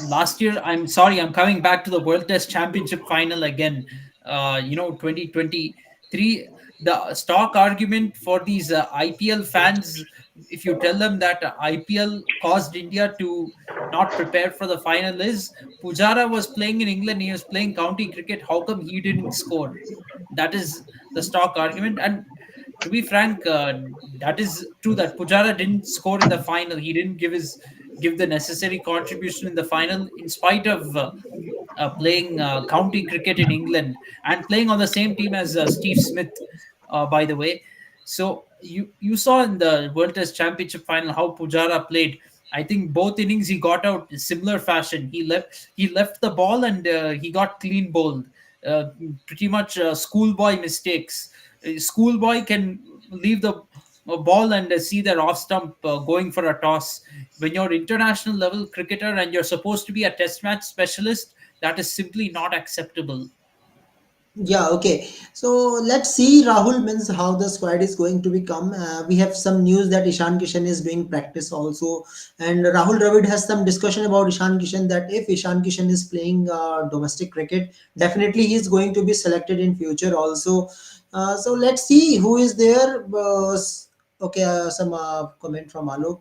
last year, I'm sorry, I'm coming back to the World Test Championship final again. 2023, the stock argument for these IPL fans, if you tell them that IPL caused India to not prepare for the final, is Pujara was playing in England, he was playing county cricket, how come he didn't score? That is the stock argument. And to be frank, that is true that Pujara didn't score in the final. He didn't give the necessary contribution in the final, in spite of playing county cricket in England and playing on the same team as Steve Smith, by the way. So you saw in the World Test Championship final how Pujara played. I think both innings he got out in similar fashion. He left the ball and he got clean bowled. Uh, Pretty much schoolboy mistakes. A schoolboy can leave the ball and see their off stump going for a toss. When you're international level cricketer and you're supposed to be a test match specialist, that is simply not acceptable. Yeah, okay. So let's see, Rahul, means how the squad is going to become. We have some news that Ishan Kishan is doing practice also, and Rahul Dravid has some discussion about Ishan Kishan that if Ishan Kishan is playing domestic cricket, definitely he is going to be selected in future also. So let's see who is there. Okay, some comment from Alok.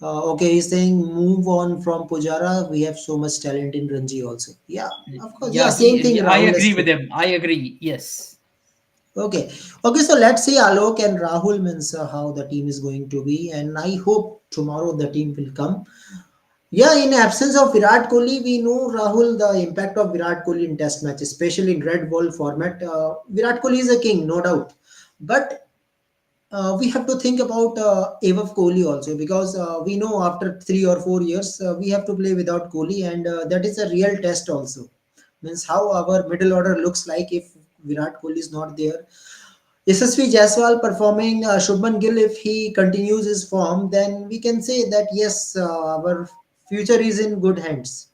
Okay, he's saying move on from Pujara. We have so much talent in Ranji also. Yeah, of course. Yeah, Yeah, same thing. I Rahul has agree with said. him. I agree. Yes. Okay, okay. So let's see Alok and Rahul means how the team is going to be, and I hope tomorrow the team will come. Yeah, in absence of Virat Kohli, we know Rahul the impact of Virat Kohli in Test match, especially in red ball format. Virat Kohli is a king, no doubt, but we have to think about Evav Kohli also because we know after 3 or 4 years we have to play without Kohli, and that is a real test also. Means how our middle order looks like if Virat Kohli is not there. SSV Jaiswal performing, Shubman Gill, if he continues his form, then we can say that yes, our future is in good hands.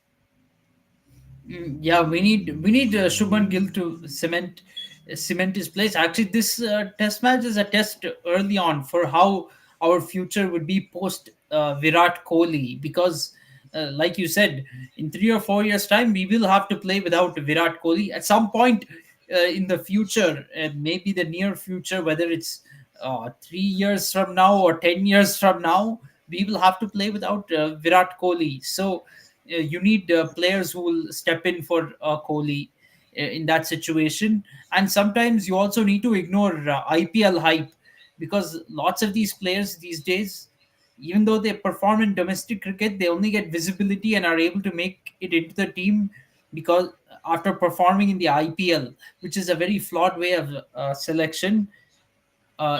Yeah, we need Shubman Gill to cement his place. Actually, this test match is a test early on for how our future would be post Virat Kohli, because, like you said, in 3 or 4 years' time, we will have to play without Virat Kohli at some point in the future, maybe the near future, whether it's 3 years from now or 10 years from now, we will have to play without Virat Kohli. So you need players who will step in for Kohli in that situation. And sometimes you also need to ignore IPL hype, because lots of these players these days, even though they perform in domestic cricket, they only get visibility and are able to make it into the team because after performing in the IPL, which is a very flawed way of selection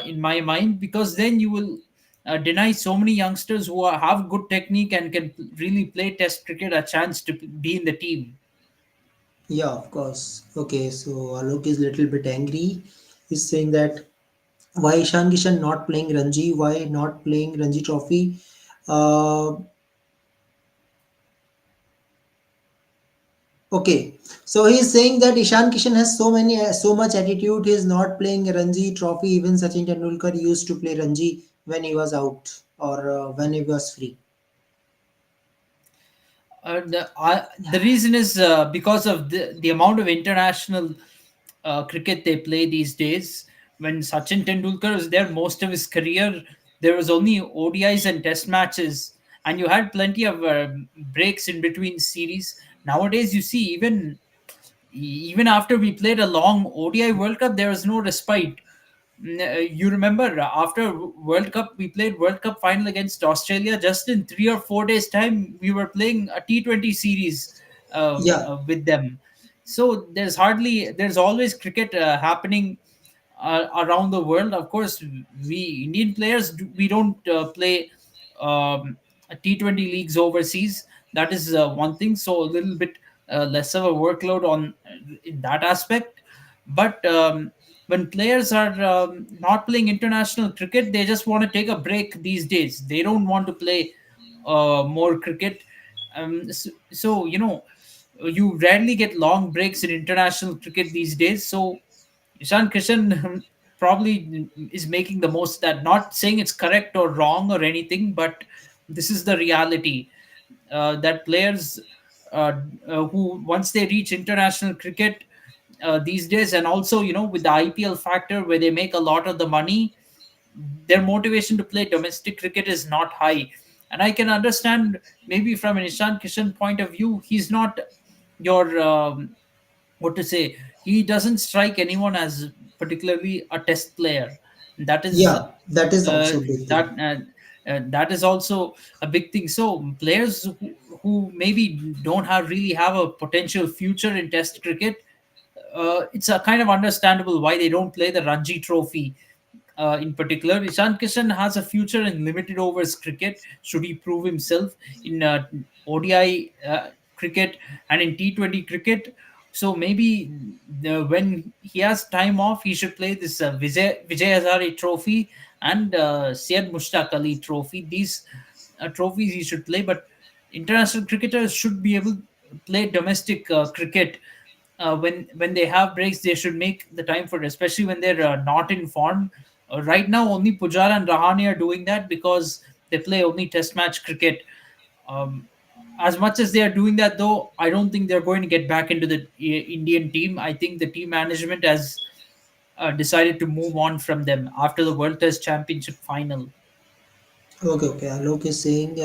in my mind, because then you will deny so many youngsters who have good technique and can really play test cricket a chance to be in the team. Yeah, of course. Okay, so Alok is little bit angry. He's saying that why Ishan Kishan not playing Ranji? Why not playing Ranji Trophy? Uh, okay, so he's saying that Ishan Kishan has so much attitude. He's not playing Ranji Trophy. Even Sachin Tendulkar used to play Ranji when he was out or when he was free. The reason is because of the amount of international cricket they play these days. When Sachin Tendulkar was there most of his career, there was only ODIs and test matches, and you had plenty of breaks in between series. Nowadays, you see, even after we played a long ODI World Cup, there was no respite. You remember after World Cup, we played World Cup final against Australia. Just in 3 or 4 days' time, we were playing a T20 series Yeah, with them. So there's always cricket happening around the world. Of course, we Indian players we don't play T20 leagues overseas. That is one thing. So a little bit less of a workload on in that aspect. But when players are not playing international cricket, they just want to take a break these days. They don't want to play more cricket. So you rarely get long breaks in international cricket these days. So Ishan Kishan probably is making the most of that. Not saying it's correct or wrong or anything, but this is the reality that players uh, who once they reach international cricket these days, and also with the IPL factor where they make a lot of the money, their motivation to play domestic cricket is not high. And I can understand, maybe from an Ishan Kishan point of view, he's not your what to say, he doesn't strike anyone as particularly a test player. That is yeah, that is uh, also a big that thing. that is also a big thing. So players who maybe don't really have a potential future in test cricket, it's a kind of understandable why they don't play the Ranji Trophy. In particular, Ishan Kishan has a future in limited overs cricket. Should he prove himself in ODI cricket and in T20 cricket? So maybe when he has time off, he should play this Vijay Hazare Trophy and Syed Mushtaq Ali Trophy. These trophies he should play, but international cricketers should be able to play domestic cricket. When they have breaks, they should make the time for it, especially when they're not in form. Right now, only Pujara and Rahane are doing that because they play only Test match cricket. Um, as much as they are doing that, though, I don't think they're going to get back into the Indian team. I think the team management has decided to move on from them after the World Test Championship final. Okay, okay. Alok is saying,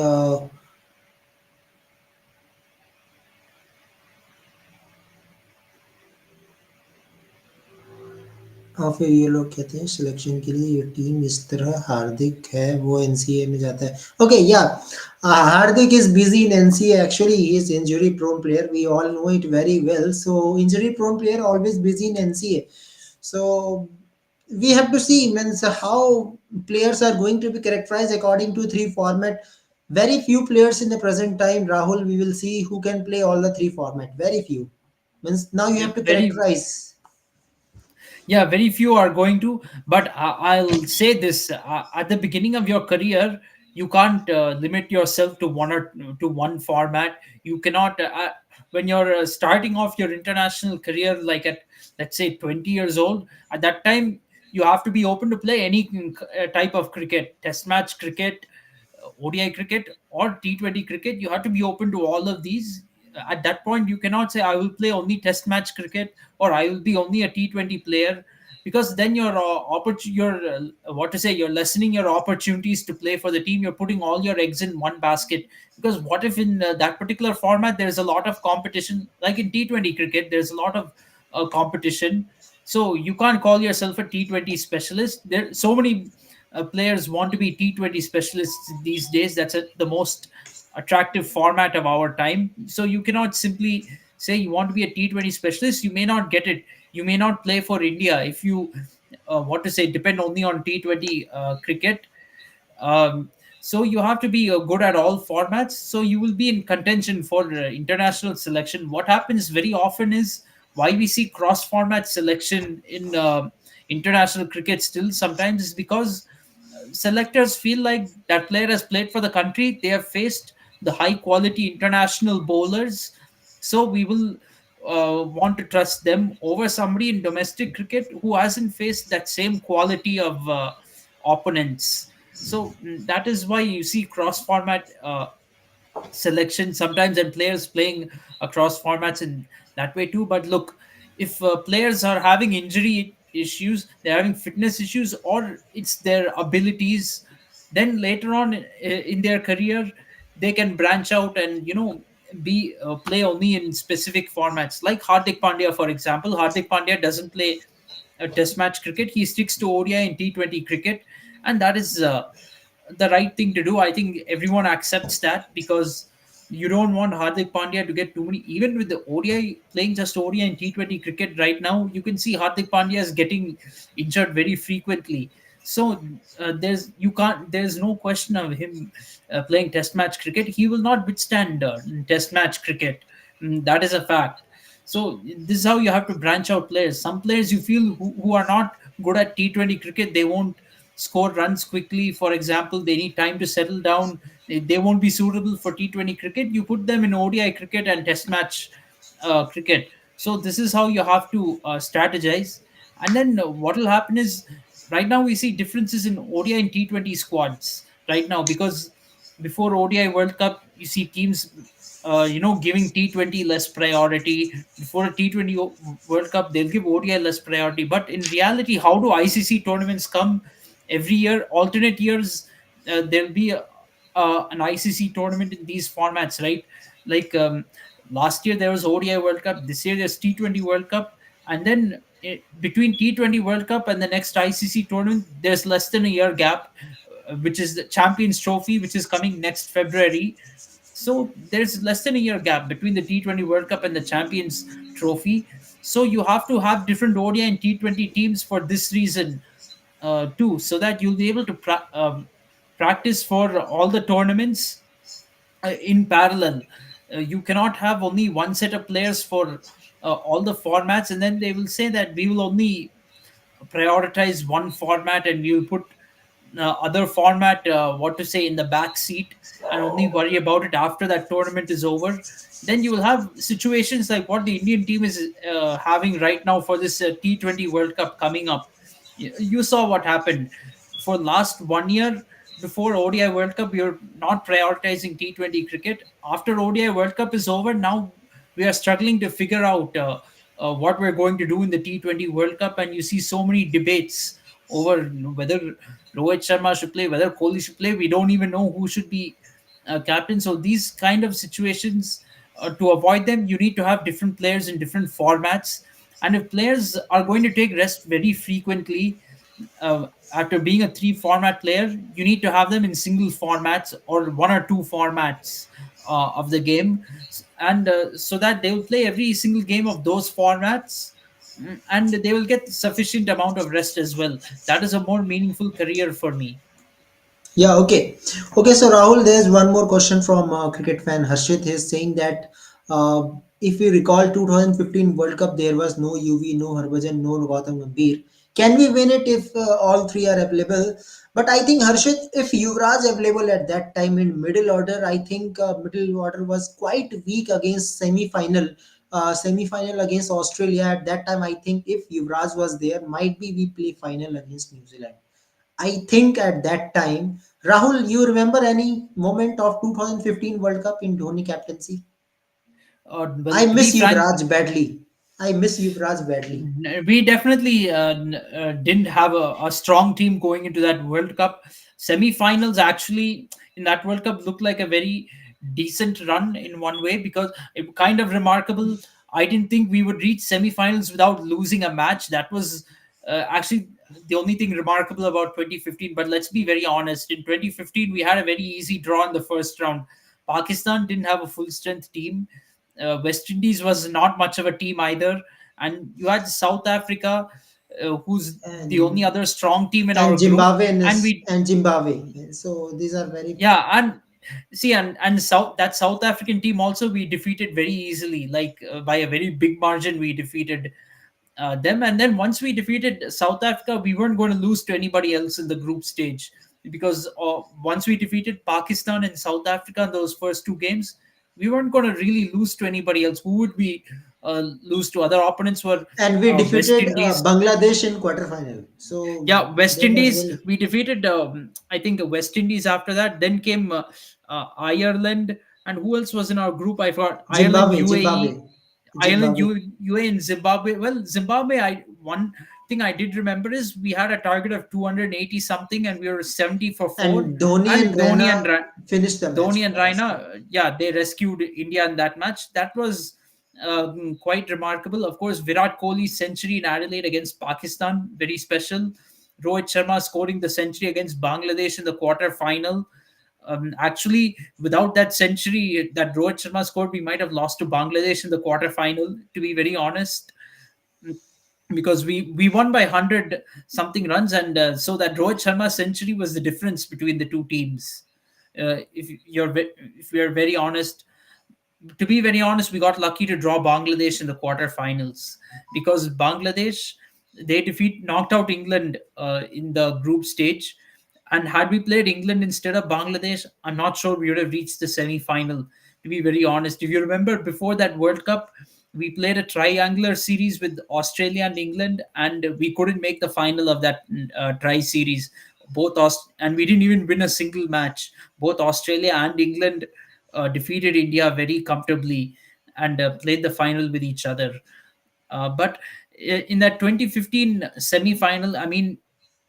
फिर ये लोग कहते हैं selection के लिए ये team इस तरह हार्दिक है वो एनसीए में जाता है ओके या Hardik is busy in NCA actually he is injury prone player we all know it very well so injury prone player always busy in NCA so we have to see means how players are going to be characterized according to three format very few players in the present time Rahul we will see who can play all the three format very few means now you Yeah, have to very characterize. Yeah, very few are going to. But I'll say this: at the beginning of your career, you can't limit yourself to one format. You cannot when you're starting off your international career, like at, let's say, 20 years old. At that time, you have to be open to play any type of cricket, Test match cricket, ODI cricket, or T20 cricket. You have to be open to all of these. At that point, you cannot say, I will play only Test match cricket, or I will be only a T20 player, because then you're lessening your opportunities to play for the team. You're putting all your eggs in one basket. Because what if in that particular format there's a lot of competition, like in T20 cricket, there's a lot of competition. So you can't call yourself a T20 specialist. There so many players want to be T20 specialists these days. That's the most attractive format of our time. So you cannot simply say you want to be a T20 specialist. You may not get it. You may not play for India if you what to say, depend only on T20 cricket. um, so you have to be good at all formats, so you will be in contention for international selection. What happens very often is, why we see cross format selection in international cricket still sometimes, is because selectors feel like that player has played for the country, they have faced the high quality international bowlers, so we will want to trust them over somebody in domestic cricket who hasn't faced that same quality of opponents. So that is why you see cross format selection sometimes, and players playing across formats in that way too. But look, if players are having injury issues, they're having fitness issues, or it's their abilities, then later on in their career they can branch out and be play only in specific formats. Like Hardik Pandya, for example. Hardik Pandya doesn't play Test match cricket. He sticks to ODI and T20 cricket, and that is the right thing to do. I think everyone accepts that, because you don't want Hardik Pandya to get too many. Even with the ODI, playing just ODI and T20 cricket right now, you can see Hardik Pandya is getting injured very frequently. So there's no question of him playing Test match cricket. He will not withstand Test match cricket. That is a fact. So this is how you have to branch out players. Some players you feel who are not good at T20 cricket, they won't score runs quickly. For example, they need time to settle down. They won't be suitable for T20 cricket. You put them in ODI cricket and Test match cricket. So this is how you have to strategize. And then what will happen is, right now we see differences in ODI and T20 squads right now, because before ODI World Cup, you see teams, giving T20 less priority. Before a T20 World Cup, they'll give ODI less priority. But in reality, how do ICC tournaments come every year? Alternate years, there'll be an ICC tournament in these formats, right? Like last year there was ODI World Cup. This year there's T20 World Cup, and then between T20 World Cup and the next ICC tournament, there's less than a year gap, which is the Champions Trophy, which is coming next February. So there's less than a year gap between the T20 World Cup and the Champions Trophy. So you have to have different ODI and T20 teams for this reason too, so that you'll be able to practice for all the tournaments in parallel. You cannot have only one set of players for all the formats, and then they will say that we will only prioritize one format and we will put other format, what to say, in the back seat, and only worry about it after that tournament is over. Then you will have situations like what the Indian team is having right now for this T20 World Cup coming up. You saw what happened for last 1 year. Before ODI World Cup, we are not prioritizing T20 cricket. After ODI World Cup is over, now we are struggling to figure out what we're going to do in the T20 World Cup, and you see so many debates over whether Rohit Sharma should play, whether Kohli should play. We don't even know who should be captain. So these kind of situations, to avoid them, you need to have different players in different formats. And if players are going to take rest very frequently, after being a three format player, you need to have them in single formats or one or two formats of the game, and so that they will play every single game of those formats, and they will get sufficient amount of rest as well. That is a more meaningful career for me. Yeah, okay. Okay, so Rahul, there's one more question from cricket fan Harshit. He's saying that if we recall 2015 World Cup, there was no UV, no Harbhajan, no Gautam Gambhir. Can we win it if all three are available? But I think Harshit, if Yuvraj available at that time in middle order, I think middle order was quite weak against semi-final. Semi-final against Australia at that time. I think if Yuvraj was there, might be we play final against New Zealand. I think at that time, Rahul, you remember any moment of 2015 World Cup in Dhoni captaincy? Well, I to be miss frank, Yuvraj badly. I miss Yuvraj badly. we definitely didn't have a strong team going into that World Cup. Semi-finals actually in that World Cup looked like a very decent run in one way, because it kind of remarkable. I didn't think we would reach semi-finals without losing a match. That was actually the only thing remarkable about 2015. But let's be very honest. In 2015, we had a very easy draw in the first round. Pakistan didn't have a full strength team. West Indies was not much of a team either, and you had South Africa, who's the only And other strong team in and our group, Zimbabwe and we, and Zimbabwe. So these are very yeah, and see, and South African team also we defeated very easily, like by a very big margin. We defeated them, and then once we defeated South Africa, we weren't going to lose to anybody else in the group stage, because once we defeated Pakistan and South Africa in those first two games, we weren't going to really lose to anybody else. Who would we lose to? Other opponents were and we West defeated Indies. Bangladesh in quarterfinal. So Yeah, West there was Indies. really We defeated, I think, West Indies after that. Then came Ireland, and who else was in our group? I forgot. Ireland, Zimbabwe, UAE, Ireland, Zimbabwe, UAE, and Zimbabwe. Well, Zimbabwe. I one thing I did remember is we had a target of 280 something, and we were 70 for four. and Dhoni And and Raina finished the match Dhoni and for us. Raina, yeah, they rescued India in that match. That was quite remarkable. Of course, Virat Kohli's century in Adelaide against Pakistan, very special. Rohit Sharma scoring the century against Bangladesh in the quarter final. Actually, without that century that Rohit Sharma scored, we might have lost to Bangladesh in the quarter final, to be very honest, because we won by 100 something runs, and so that Rohit Sharma century was the difference between the two teams. If we are very honest, to be very honest, we got lucky to draw Bangladesh in the quarterfinals, because Bangladesh, they knocked out England in the group stage, and had we played England instead of Bangladesh, I'm not sure we would have reached the semi-final. To be very honest, if you remember, before that World Cup, we played a triangular series with Australia and England, and we couldn't make the final of that tri series. And we didn't even win a single match. Both Australia and England defeated India very comfortably, and played the final with each other. But in that 2015 semi-final, I mean,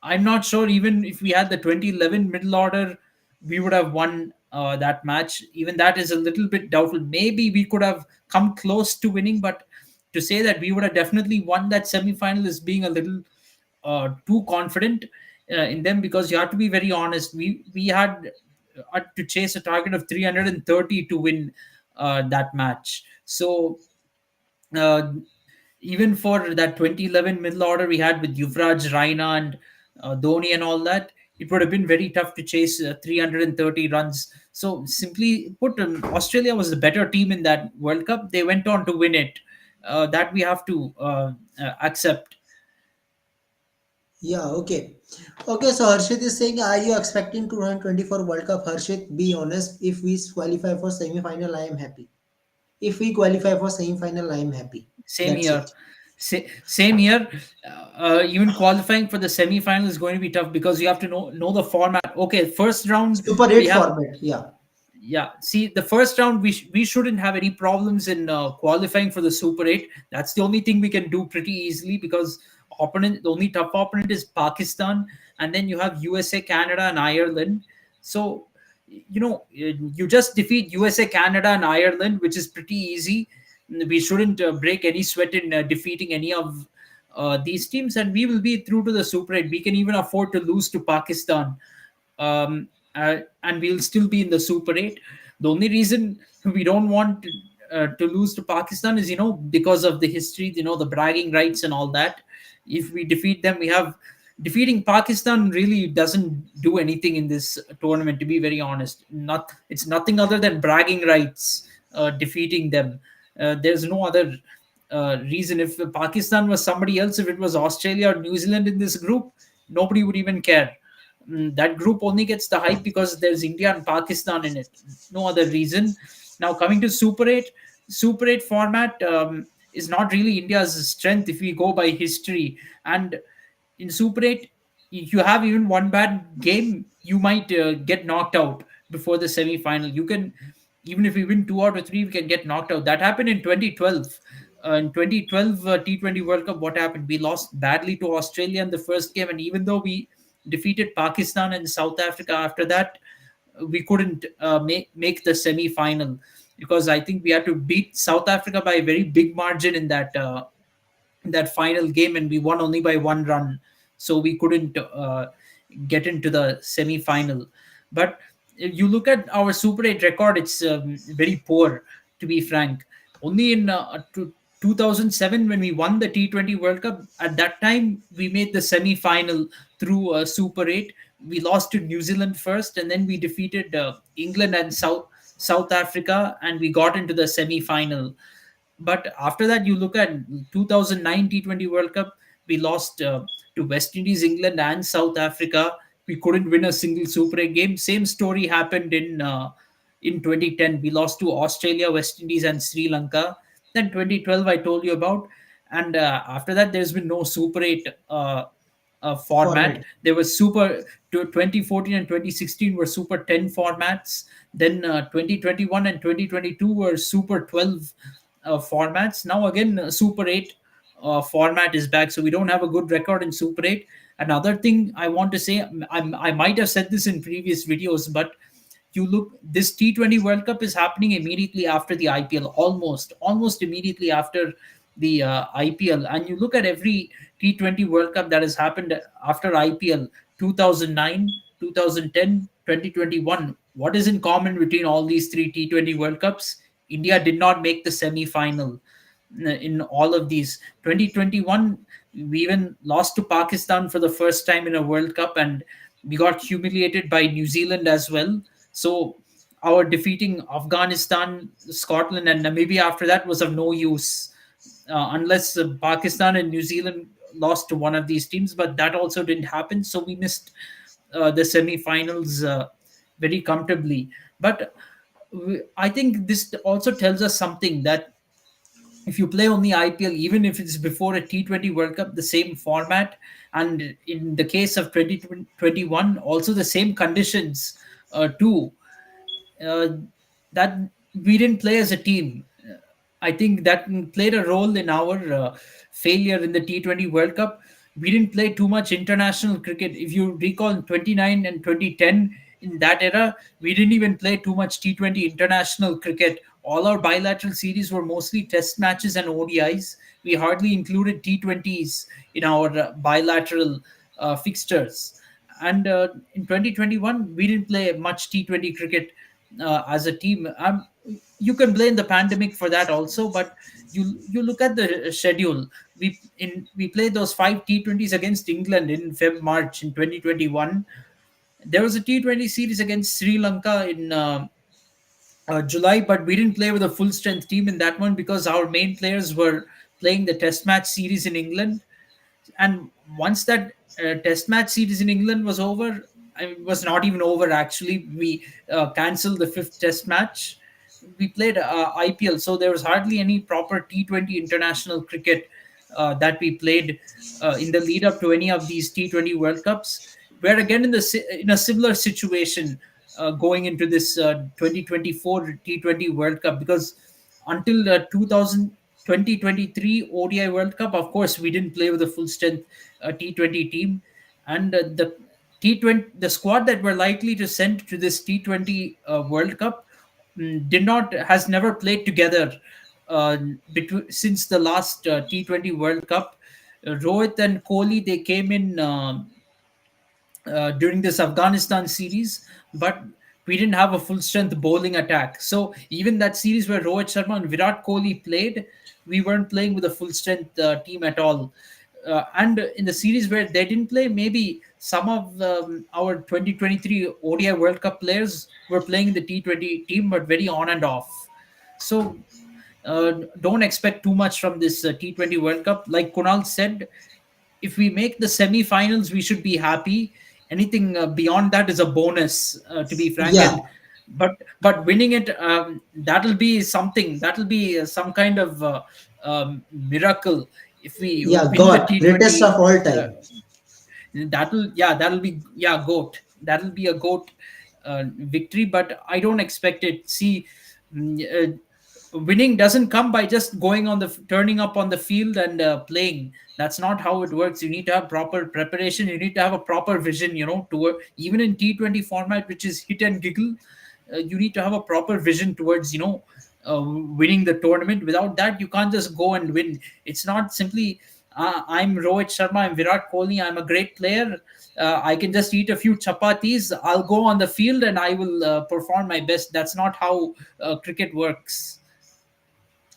I'm not sure even if we had the 2011 middle order, we would have won that match. Even that is a little bit doubtful. Maybe we could have come close to winning, but to say that we would have definitely won that semi-final is being a little too confident in them, because you have to be very honest. We had to chase a target of 330 to win that match. So uh, even for that 2011 middle order we had with Yuvraj, Raina, and Dhoni and all that, it would have been very tough to chase 330 runs. So simply put, Australia was the better team in that World Cup. They went on to win it. That we have to accept. Yeah, okay. Okay, so Harshit is saying, are you expecting 2024 World Cup? Harshit, be honest. If we qualify for semi-final, I am happy. If we qualify for semi-final, I am happy. Same That's here. it. Same here. Even qualifying for the semi-final is going to be tough, because you have to know the format. Okay, first round Super we 8 have. format. Yeah. Yeah, see, the first round we shouldn't have any problems in qualifying for the Super 8. That's the only thing we can do pretty easily, because the only tough opponent is Pakistan, and then you have USA, Canada, and Ireland. So you just defeat USA, Canada, and Ireland, which is pretty easy. We shouldn't break any sweat in defeating any of these teams, and we will be through to the Super 8. We can even afford to lose to Pakistan, um, and we'll still be in the Super 8. The only reason we don't want to lose to Pakistan is, because of the history, the bragging rights and all that. If we defeat them, we have defeating Pakistan really doesn't do anything in this tournament. To be very honest, it's nothing other than bragging rights. Defeating them, there's no other reason. If Pakistan was somebody else, if it was Australia or New Zealand in this group, nobody would even care. That group only gets the hype because there's India and Pakistan in it. No other reason. Now coming to Super 8, Super 8 format is not really India's strength if we go by history. And in Super 8, if you have even one bad game, you might get knocked out before the semi final. You can, even if we win 2 out of 3, we can get knocked out. That happened in 2012. In 2012 T20 World Cup, what happened? We lost badly to Australia in the first game, and even though we defeated Pakistan and South Africa after that, we couldn't make the semi final, because I think we had to beat South Africa by a very big margin in that final game, and we won only by 1 run, so we couldn't get into the semi final. But if you look at our Super 8 record, it's very poor, to be frank. Only in 2007, when we won the T20 World Cup, at that time we made the semi final through Super 8. We lost to New Zealand first, and then we defeated England and South Africa, and we got into the semi final. But after that, you look at 2009 T20 World Cup, we lost to West Indies, England, and South Africa. We couldn't win a single Super 8 game. Same story happened in 2010. We lost to Australia, West Indies, and Sri Lanka. Then 2012, I told you about. And after that, there's been no Super 8 format. Format. There was Super 2014 and 2016 were Super 10 formats. Then 2021 and 2022 were Super 12 formats. Now again, Super 8 format is back, so we don't have a good record in Super 8. Another thing I want to say, I might have said this in previous videos, but You look, this T20 World Cup is happening immediately after the IPL, almost immediately after the IPL. And you look at every T20 World Cup that has happened after IPL, 2009, 2010, 2021. What is in common between all these three T20 World Cups? India did not make the semi final in all of these. 2021, we even lost to Pakistan for the first time in a World Cup, and we got humiliated by New Zealand as well. So our defeating Afghanistan, Scotland, and Namibia after that was of no use, unless Pakistan and New Zealand lost to one of these teams. But that also didn't happen, so we missed the semi-finals very comfortably. But I think this also tells us something, that if you play on the IPL, even if it's before a T20 World Cup, the same format, and in the case of 2021, also the same conditions too, uh, that we didn't play as a team. I think that played a role in our failure in the T20 World Cup. We didn't play too much international cricket. If you recall, in 29 and 2010, in that era, we didn't even play too much T20 international cricket. All our bilateral series were mostly test matches and ODIs. We hardly included T20s in our bilateral fixtures. And in 2021, we didn't play much T20 cricket as a team. You can blame the pandemic for that also, but you look at the schedule. We played those five T20s against England in March in 2021. There was a T20 series against Sri Lanka in July, but we didn't play with a full strength team in that one because our main players were playing the Test match series in England. And once that test match series in England was over, it was not even over actually. We cancelled the fifth test match. We played IPL, so there was hardly any proper T20 international cricket that we played in the lead up to any of these T20 World Cups. We're again in a similar situation going into this 2024 T20 World Cup, because until 2023 ODI World Cup, of course, we didn't play with a full strength T20 team, and the T20, the squad that we're likely to send to this T20 World Cup did not has never played together between since the last T20 World Cup. Rohit and Kohli, they came in during this Afghanistan series, but we didn't have a full strength bowling attack. So even that series where Rohit Sharma and Virat Kohli played, we weren't playing with a full strength team at all. And in the series where they didn't play, maybe some of our 2023 ODI World Cup players were playing in the T20 team, but very on and off. So don't expect too much from this T20 World Cup. Like Kunal said, if we make the semi-finals, we should be happy. Anything beyond that is a bonus, to be frank. Yeah, And but winning it, that'll be something. That'll be some kind of miracle if we yeah, win the God, greatest of T20. all Uh, time. that'll be, yeah, goat. That'll be a goat victory. But I don't expect it. See, mm, winning doesn't come by just going on the turning up on the field and playing. That's not how it works. You need to have proper preparation. You need to have a proper vision, toward, even in T20 format, which is hit and giggle. You need to have a proper vision towards winning the tournament. Without that, you can't just go and win. It's not simply I'm Rohit Sharma, I'm Virat Kohli, I'm a great player, I can just eat a few chapatis, I'll go on the field and I will perform my best. That's not how cricket works.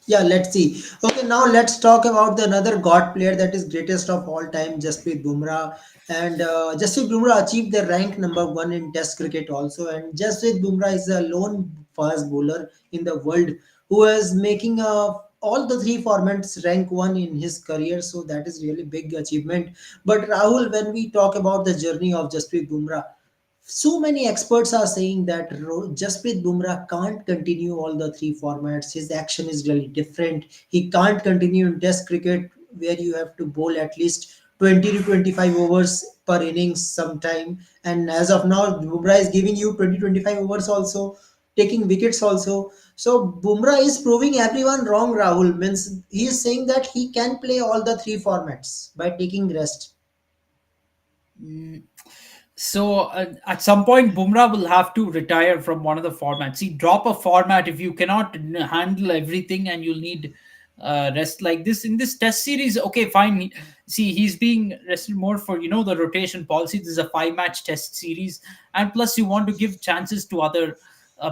Yeah, let's see. Okay, now let's talk about the another god player that is greatest of all time, Jasprit Bumrah. And Jasprit Bumrah achieved the rank number one in Test cricket also. And Jasprit Bumrah is a lone fast bowler in the world who is making all the three formats rank one in his career. So that is really big achievement. But Rahul, when we talk about the journey of Jasprit Bumrah, so many experts are saying that Jasprit Bumrah can't continue all the three formats. His action is really different. He can't continue in Test cricket where you have to bowl at least 20 to 25 overs per innings sometime. And as of now, Bumrah is giving you 20 25 overs also, taking wickets also. So Bumrah is proving everyone wrong, Rahul. Means he is saying that he can play all the three formats by taking rest. So at some point, Bumrah will have to retire from one of the formats. See, drop a format if you cannot handle everything, and you'll need rest like this in this Test series. Okay, fine. See, he's being rested more for the rotation policy. This is a five-match Test series, and plus you want to give chances to other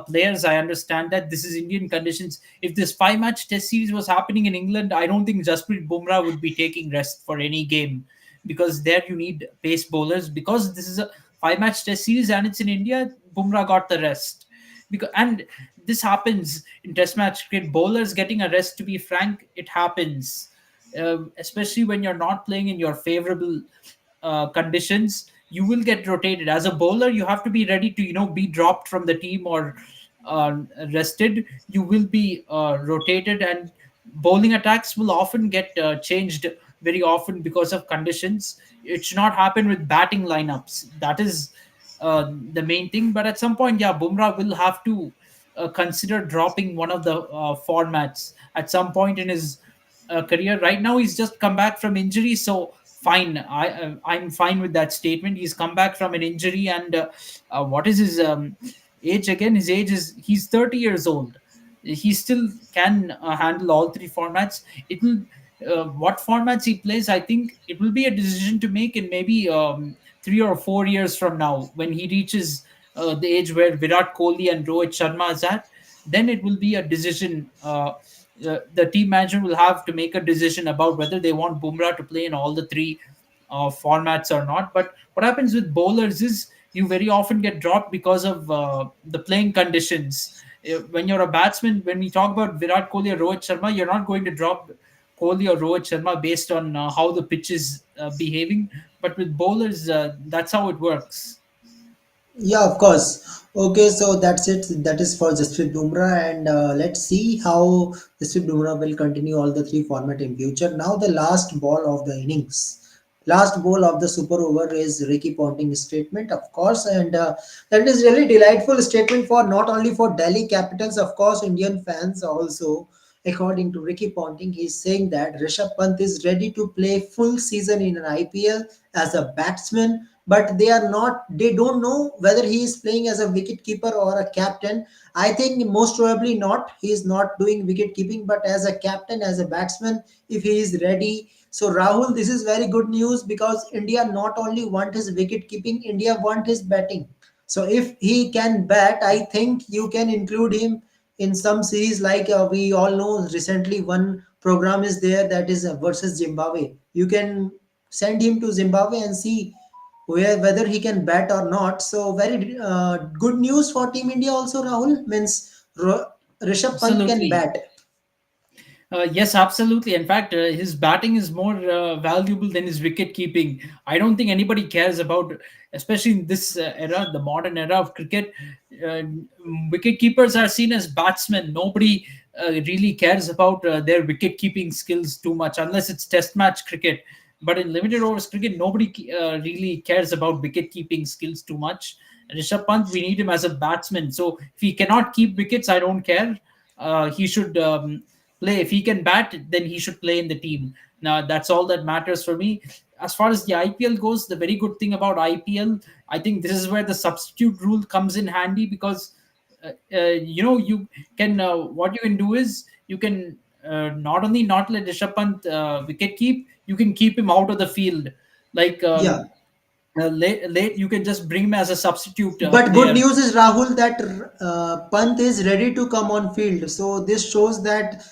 players. I understand that this is Indian conditions. If this five-match Test series was happening in England, I don't think Jasprit Bumrah would be taking rest for any game, because there you need pace bowlers. Because this is a five-match Test series and it's in India, Bumrah got the rest. And this happens in Test match cricket. Bowlers getting a rest. To be frank, it happens, especially when you're not playing in your favorable conditions. You will get rotated as a bowler. You have to be ready to be dropped from the team or uh, rested. You will be rotated, and bowling attacks will often get changed very often because of conditions. It should not happen with batting lineups. That is the main thing. But at some point, yeah, Bumrah will have to consider dropping one of the formats at some point in his career. Right now, he's just come back from injury, so fine. I'm fine with that statement. He's come back from an injury, and what is his age again? His age is he's 30 years old. He still can handle all three formats. It will what formats he plays. I think it will be a decision to make in maybe 3 or 4 years from now, when he reaches the age where Virat Kohli and Rohit Sharma is at. Then it will be a decision. The team management will have to make a decision about whether they want Bumrah to play in all the three formats or not. But what happens with bowlers is you very often get dropped because of the playing conditions. When you're a batsman, when we talk about Virat Kohli or Rohit Sharma, you're not going to drop Kohli or Rohit Sharma based on how the pitch is behaving. But with bowlers, that's how it works. Yeah, of course. Okay, so that's it. That is for Jasprit Bumrah, and let's see how Jasprit Bumrah will continue all the three format in future. Now, the last ball of the innings, last ball of the super over is Ricky Ponting's statement, of course, and that is really delightful statement for not only for Delhi Capitals, of course, Indian fans also. According to Ricky Ponting, he is saying that Rishabh Pant is ready to play full season in an IPL as a batsman, but they are not. They don't know whether he is playing as a wicket keeper or a captain. I think most probably not. He is not doing wicket keeping, but as a captain, as a batsman, if he is ready. So Rahul, this is very good news because India not only want his wicket keeping, India want his batting. So if he can bat, I think you can include him in some series like we all know recently one program is there that is versus Zimbabwe. You can send him to Zimbabwe and see whether he can bat or not. So very good news for Team India also. Rahul means Rishabh Pant can Absolutely. bat. Yes, absolutely. In fact, his batting is more valuable than his wicket keeping. I don't think anybody cares about, especially in this era, the modern era of cricket. Uh, Wicket keepers are seen as batsmen. Nobody really cares about their wicket keeping skills too much, unless it's Test match cricket. But in limited overs cricket, nobody really cares about wicket keeping skills too much. Rishabh Pant, we need him as a batsman. So if he cannot keep wickets, I don't care. He should play. If he can bat, then he should play in the team. Now that's all that matters for me. As far as the IPL goes, the very good thing about IPL, I think this is where the substitute rule comes in handy, because you can what you can do is you can not only not let Rishabh Pant wicket keep, you can keep him out of the field. Like Yeah. late, you can just bring him as a substitute But good player. news is Rahul that Pant is ready to come on field. So this shows that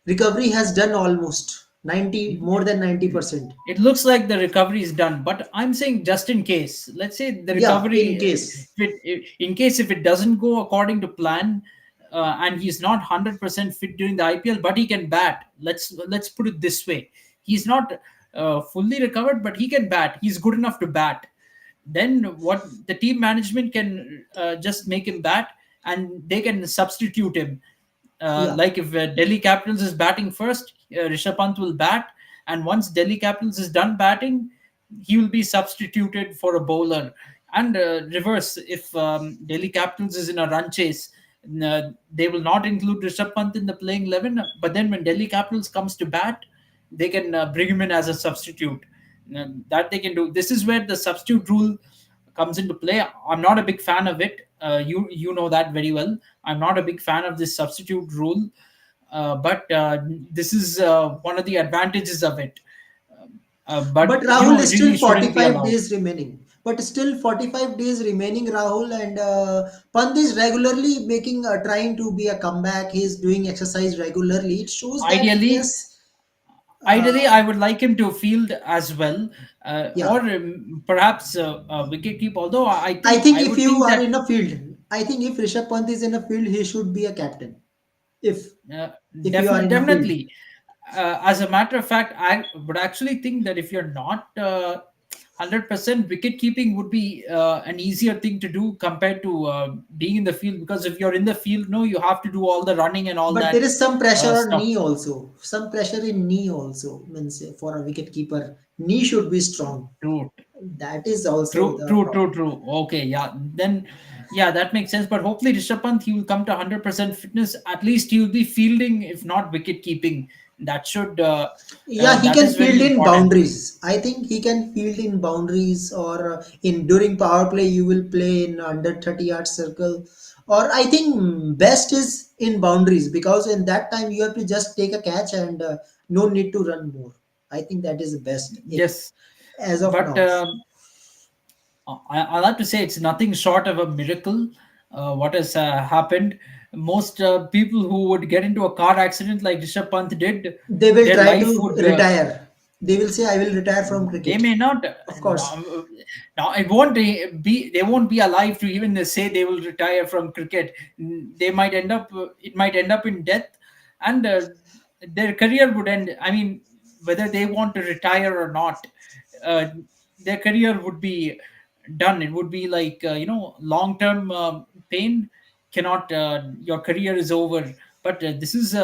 recovery has done almost 90, more than 90%. It looks like the recovery is done, but I'm saying just in case. Let's say the Yeah, in recovery, case. in case if it doesn't go according to plan, and he's not 100% fit during the IPL, but he can bat. Let's put it this way: he's not fully recovered, but he can bat. He's good enough to bat. Then what the team management can just make him bat, and they can substitute him. Yeah, Like if Delhi Capitals is batting first, Rishabh Pant will bat, and once Delhi Capitals is done batting, he will be substituted for a bowler. And reverse, if Delhi Capitals is in a run chase, they will not include Rishabh Pant in the playing 11. But then when Delhi Capitals comes to bat, they can bring him in as a substitute. That they can do. This is where the substitute rule comes into play. I'm not a big fan of it. You know that very well. I'm not a big fan of this substitute rule, but this is one of the advantages of it. But But Rahul, it still really shouldn't be 45 allowed. days remaining. But still 45 days remaining, Rahul, and Pant is regularly making, trying to be a comeback. He's doing exercise regularly. It shows that Ideally, yes, ideally, uh, I would like him to field as well, yeah. or perhaps wicket keep. Although I think I if would you think are that in a field, I think if Rishabh Pant is in a field, he should be a captain. If uh, if you are in a field, definitely. As a matter of fact, I would actually think that if you're not 100% wicket keeping would be an easier thing to do compared to being in the field, because if you're in the field, no, you have to do all the running and all but there that is some pressure on stuff. knee also. Some pressure in knee also means for a wicket keeper, knee should be strong. True. That is also True, the true, problem. true, true. Okay, yeah. Then, yeah, that makes sense. But hopefully, Rishabh Pant, he will come to 100% fitness. At least he will be fielding, if not wicket keeping. That should, Yeah, he that can is very field in important. boundaries. I think he can field in boundaries, or in during power play you will play in under 30 yard circle. Or I think best is in boundaries, because in that time you have to just take a catch and no need to run more. I think that is the best if Yes. as of But now. I like to say it's nothing short of a miracle what has happened. Most people who would get into a car accident like Rishabh Pant did, They will their try life to would retire. They will say, "I will retire from they cricket." may not Of course. now it won't be they won't be alive to even say they will retire from cricket. They might end up it might end up in death, and their career would end. I mean, whether they want to retire or not, uh, their career would be done. It would be like long term pain cannot your career is over. But this is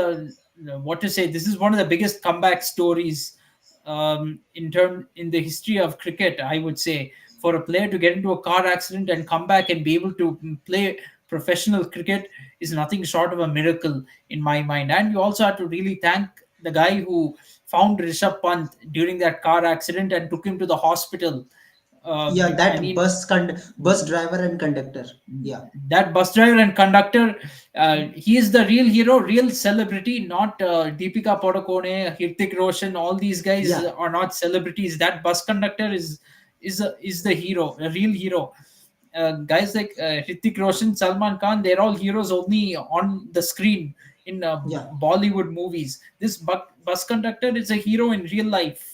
what to say, this is one of the biggest comeback stories in the history of cricket, I would say. For a player to get into a car accident and come back and be able to play professional cricket is nothing short of a miracle in my mind. And you also have to really thank the guy who found Rishabh Pant during that car accident and took him to the hospital. Yeah, I that mean, bus driver and conductor. Yeah, that bus driver and conductor, he is the real hero, real celebrity, not Deepika Padukone, Hrithik Roshan. All these guys yeah, are not celebrities. That bus conductor is the hero, a real hero. Guys like Hrithik Roshan, Salman Khan, they're all heroes only on the screen in yeah. Bollywood movies. This bus conductor is a hero in real life.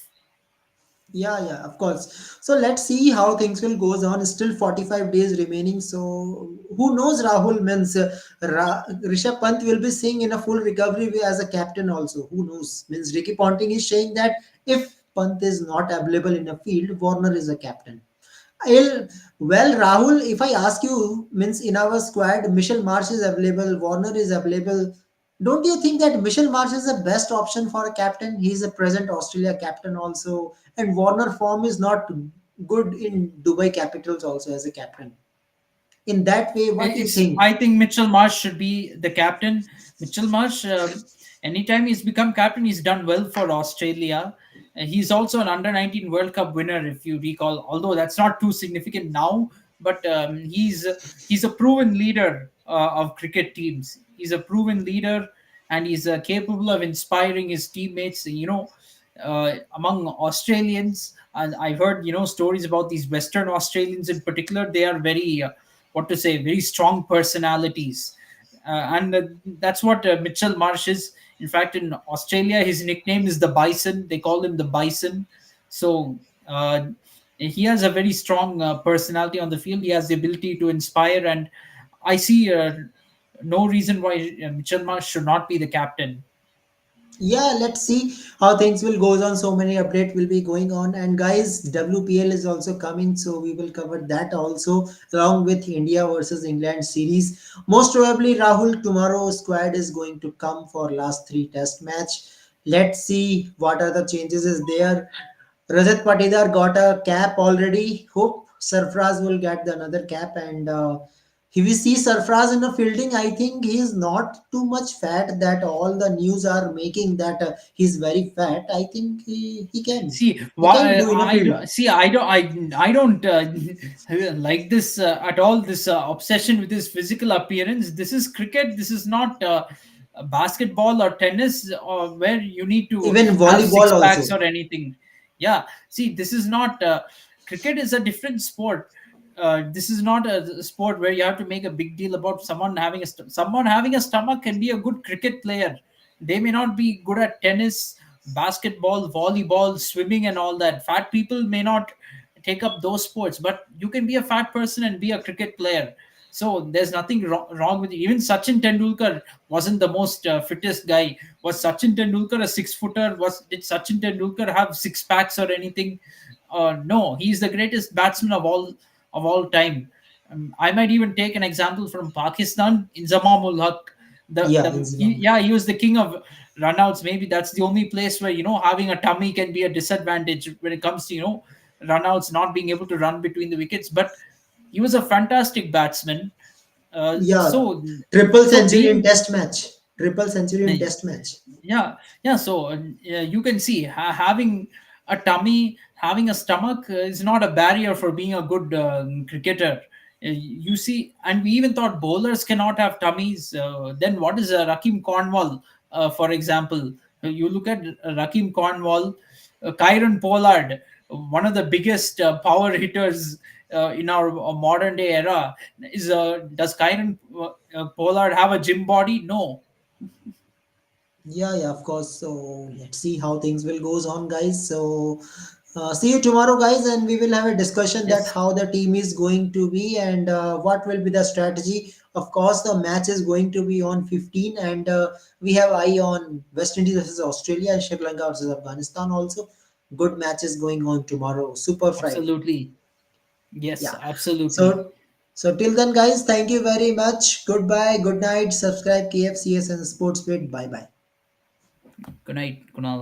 Yeah, yeah, of course. So let's see how things will goes on. Still 45 days remaining. So who knows, Rahul means Rishabh Pant will be seeing in a full recovery way as a captain also. Who knows? Means Ricky Ponting is saying that if Pant is not available in a field, Warner is a captain. Well, Rahul, if I ask you, means in our squad, Michelle Marsh is available, Warner is available. Don't you think that Michelle Marsh is the best option for a captain? He is a present Australia captain also, and Warner form is not good in Dubai Capitals also as a captain. In that way, what do you It's. think? I think Mitchell Marsh should be the captain. Mitchell Marsh, anytime he's become captain, he's done well for Australia. He's also an under 19 World Cup winner, if you recall. Although that's not too significant now, but he's a proven leader of cricket teams. He's a proven leader, and he's capable of inspiring his teammates. Among Australians, and I've heard stories about these Western Australians in particular. They are very what to say, very strong personalities. And that's what Mitchell Marsh is. In fact, in Australia, his nickname is the Bison. They call him the Bison. So he has a very strong personality on the field. He has the ability to inspire, and I see no reason why Mitchell Marsh should not be the captain. Yeah, let's see how things will goes on. So many update will be going on, and guys, WPL is also coming, so we will cover that also along with India versus England series. Most probably, Rahul, tomorrow squad is going to come for last three test match. Let's see what are the changes is there. Rajat Patidar got a cap already. Hope Sarfraz will get the another cap, and If we see Sarfraz in the fielding, I think he is not too much fat that all the news are making that he's very fat. I think See, he can why do in a I field. don't see. I don't like this at all. This obsession with his physical appearance. This is cricket. This is not basketball or tennis, or where you need to Even have volleyball six packs also. or anything. Yeah. See, this is not cricket. Is a different sport. This is not a sport where you have to make a big deal about someone having someone having a stomach can be a good cricket player. They may not be good at tennis, basketball, volleyball, swimming, and all that. Fat people may not take up those sports, but you can be a fat person and be a cricket player. So there's nothing wrong with it. Even Sachin Tendulkar wasn't the most fittest guy. Was Sachin Tendulkar a 6 footer? Did Sachin Tendulkar have six packs or anything? No, he's the greatest batsman of all time. I might even take an example from Pakistan in Zamamul Haq. Yeah, in Zimbabwe. Yeah, he was the king of runouts. Maybe that's the only place where having a tummy can be a disadvantage when it comes to runouts, not being able to run between the wickets. But he was a fantastic batsman. Uh, Yeah, so triple so century in being test match. Triple century in test match. yeah, so you can see having a tummy, having a stomach is not a barrier for being a good cricketer. You see, and we even thought bowlers cannot have tummies. Then what is Rakim Cornwall, for example? You look at Rakim Cornwall, Kyron Pollard, one of the biggest power hitters in our modern day era. Does Kyron Pollard have a gym body? No. Yeah, yeah, of course. So let's see how things will goes on, guys. So see you tomorrow, guys, and we will have a discussion that Yes, how the team is going to be and what will be the strategy. Of course, the match is going to be on 15, and we have eye on West Indies versus Australia and Sri Lanka versus Afghanistan also. Good matches going on tomorrow. Super Friday. absolutely. Yes, Yeah. absolutely. So till then, guys, thank you very much. Goodbye. Good night. Subscribe KFCS and Sportsbet. Bye bye. Good night, Kunal.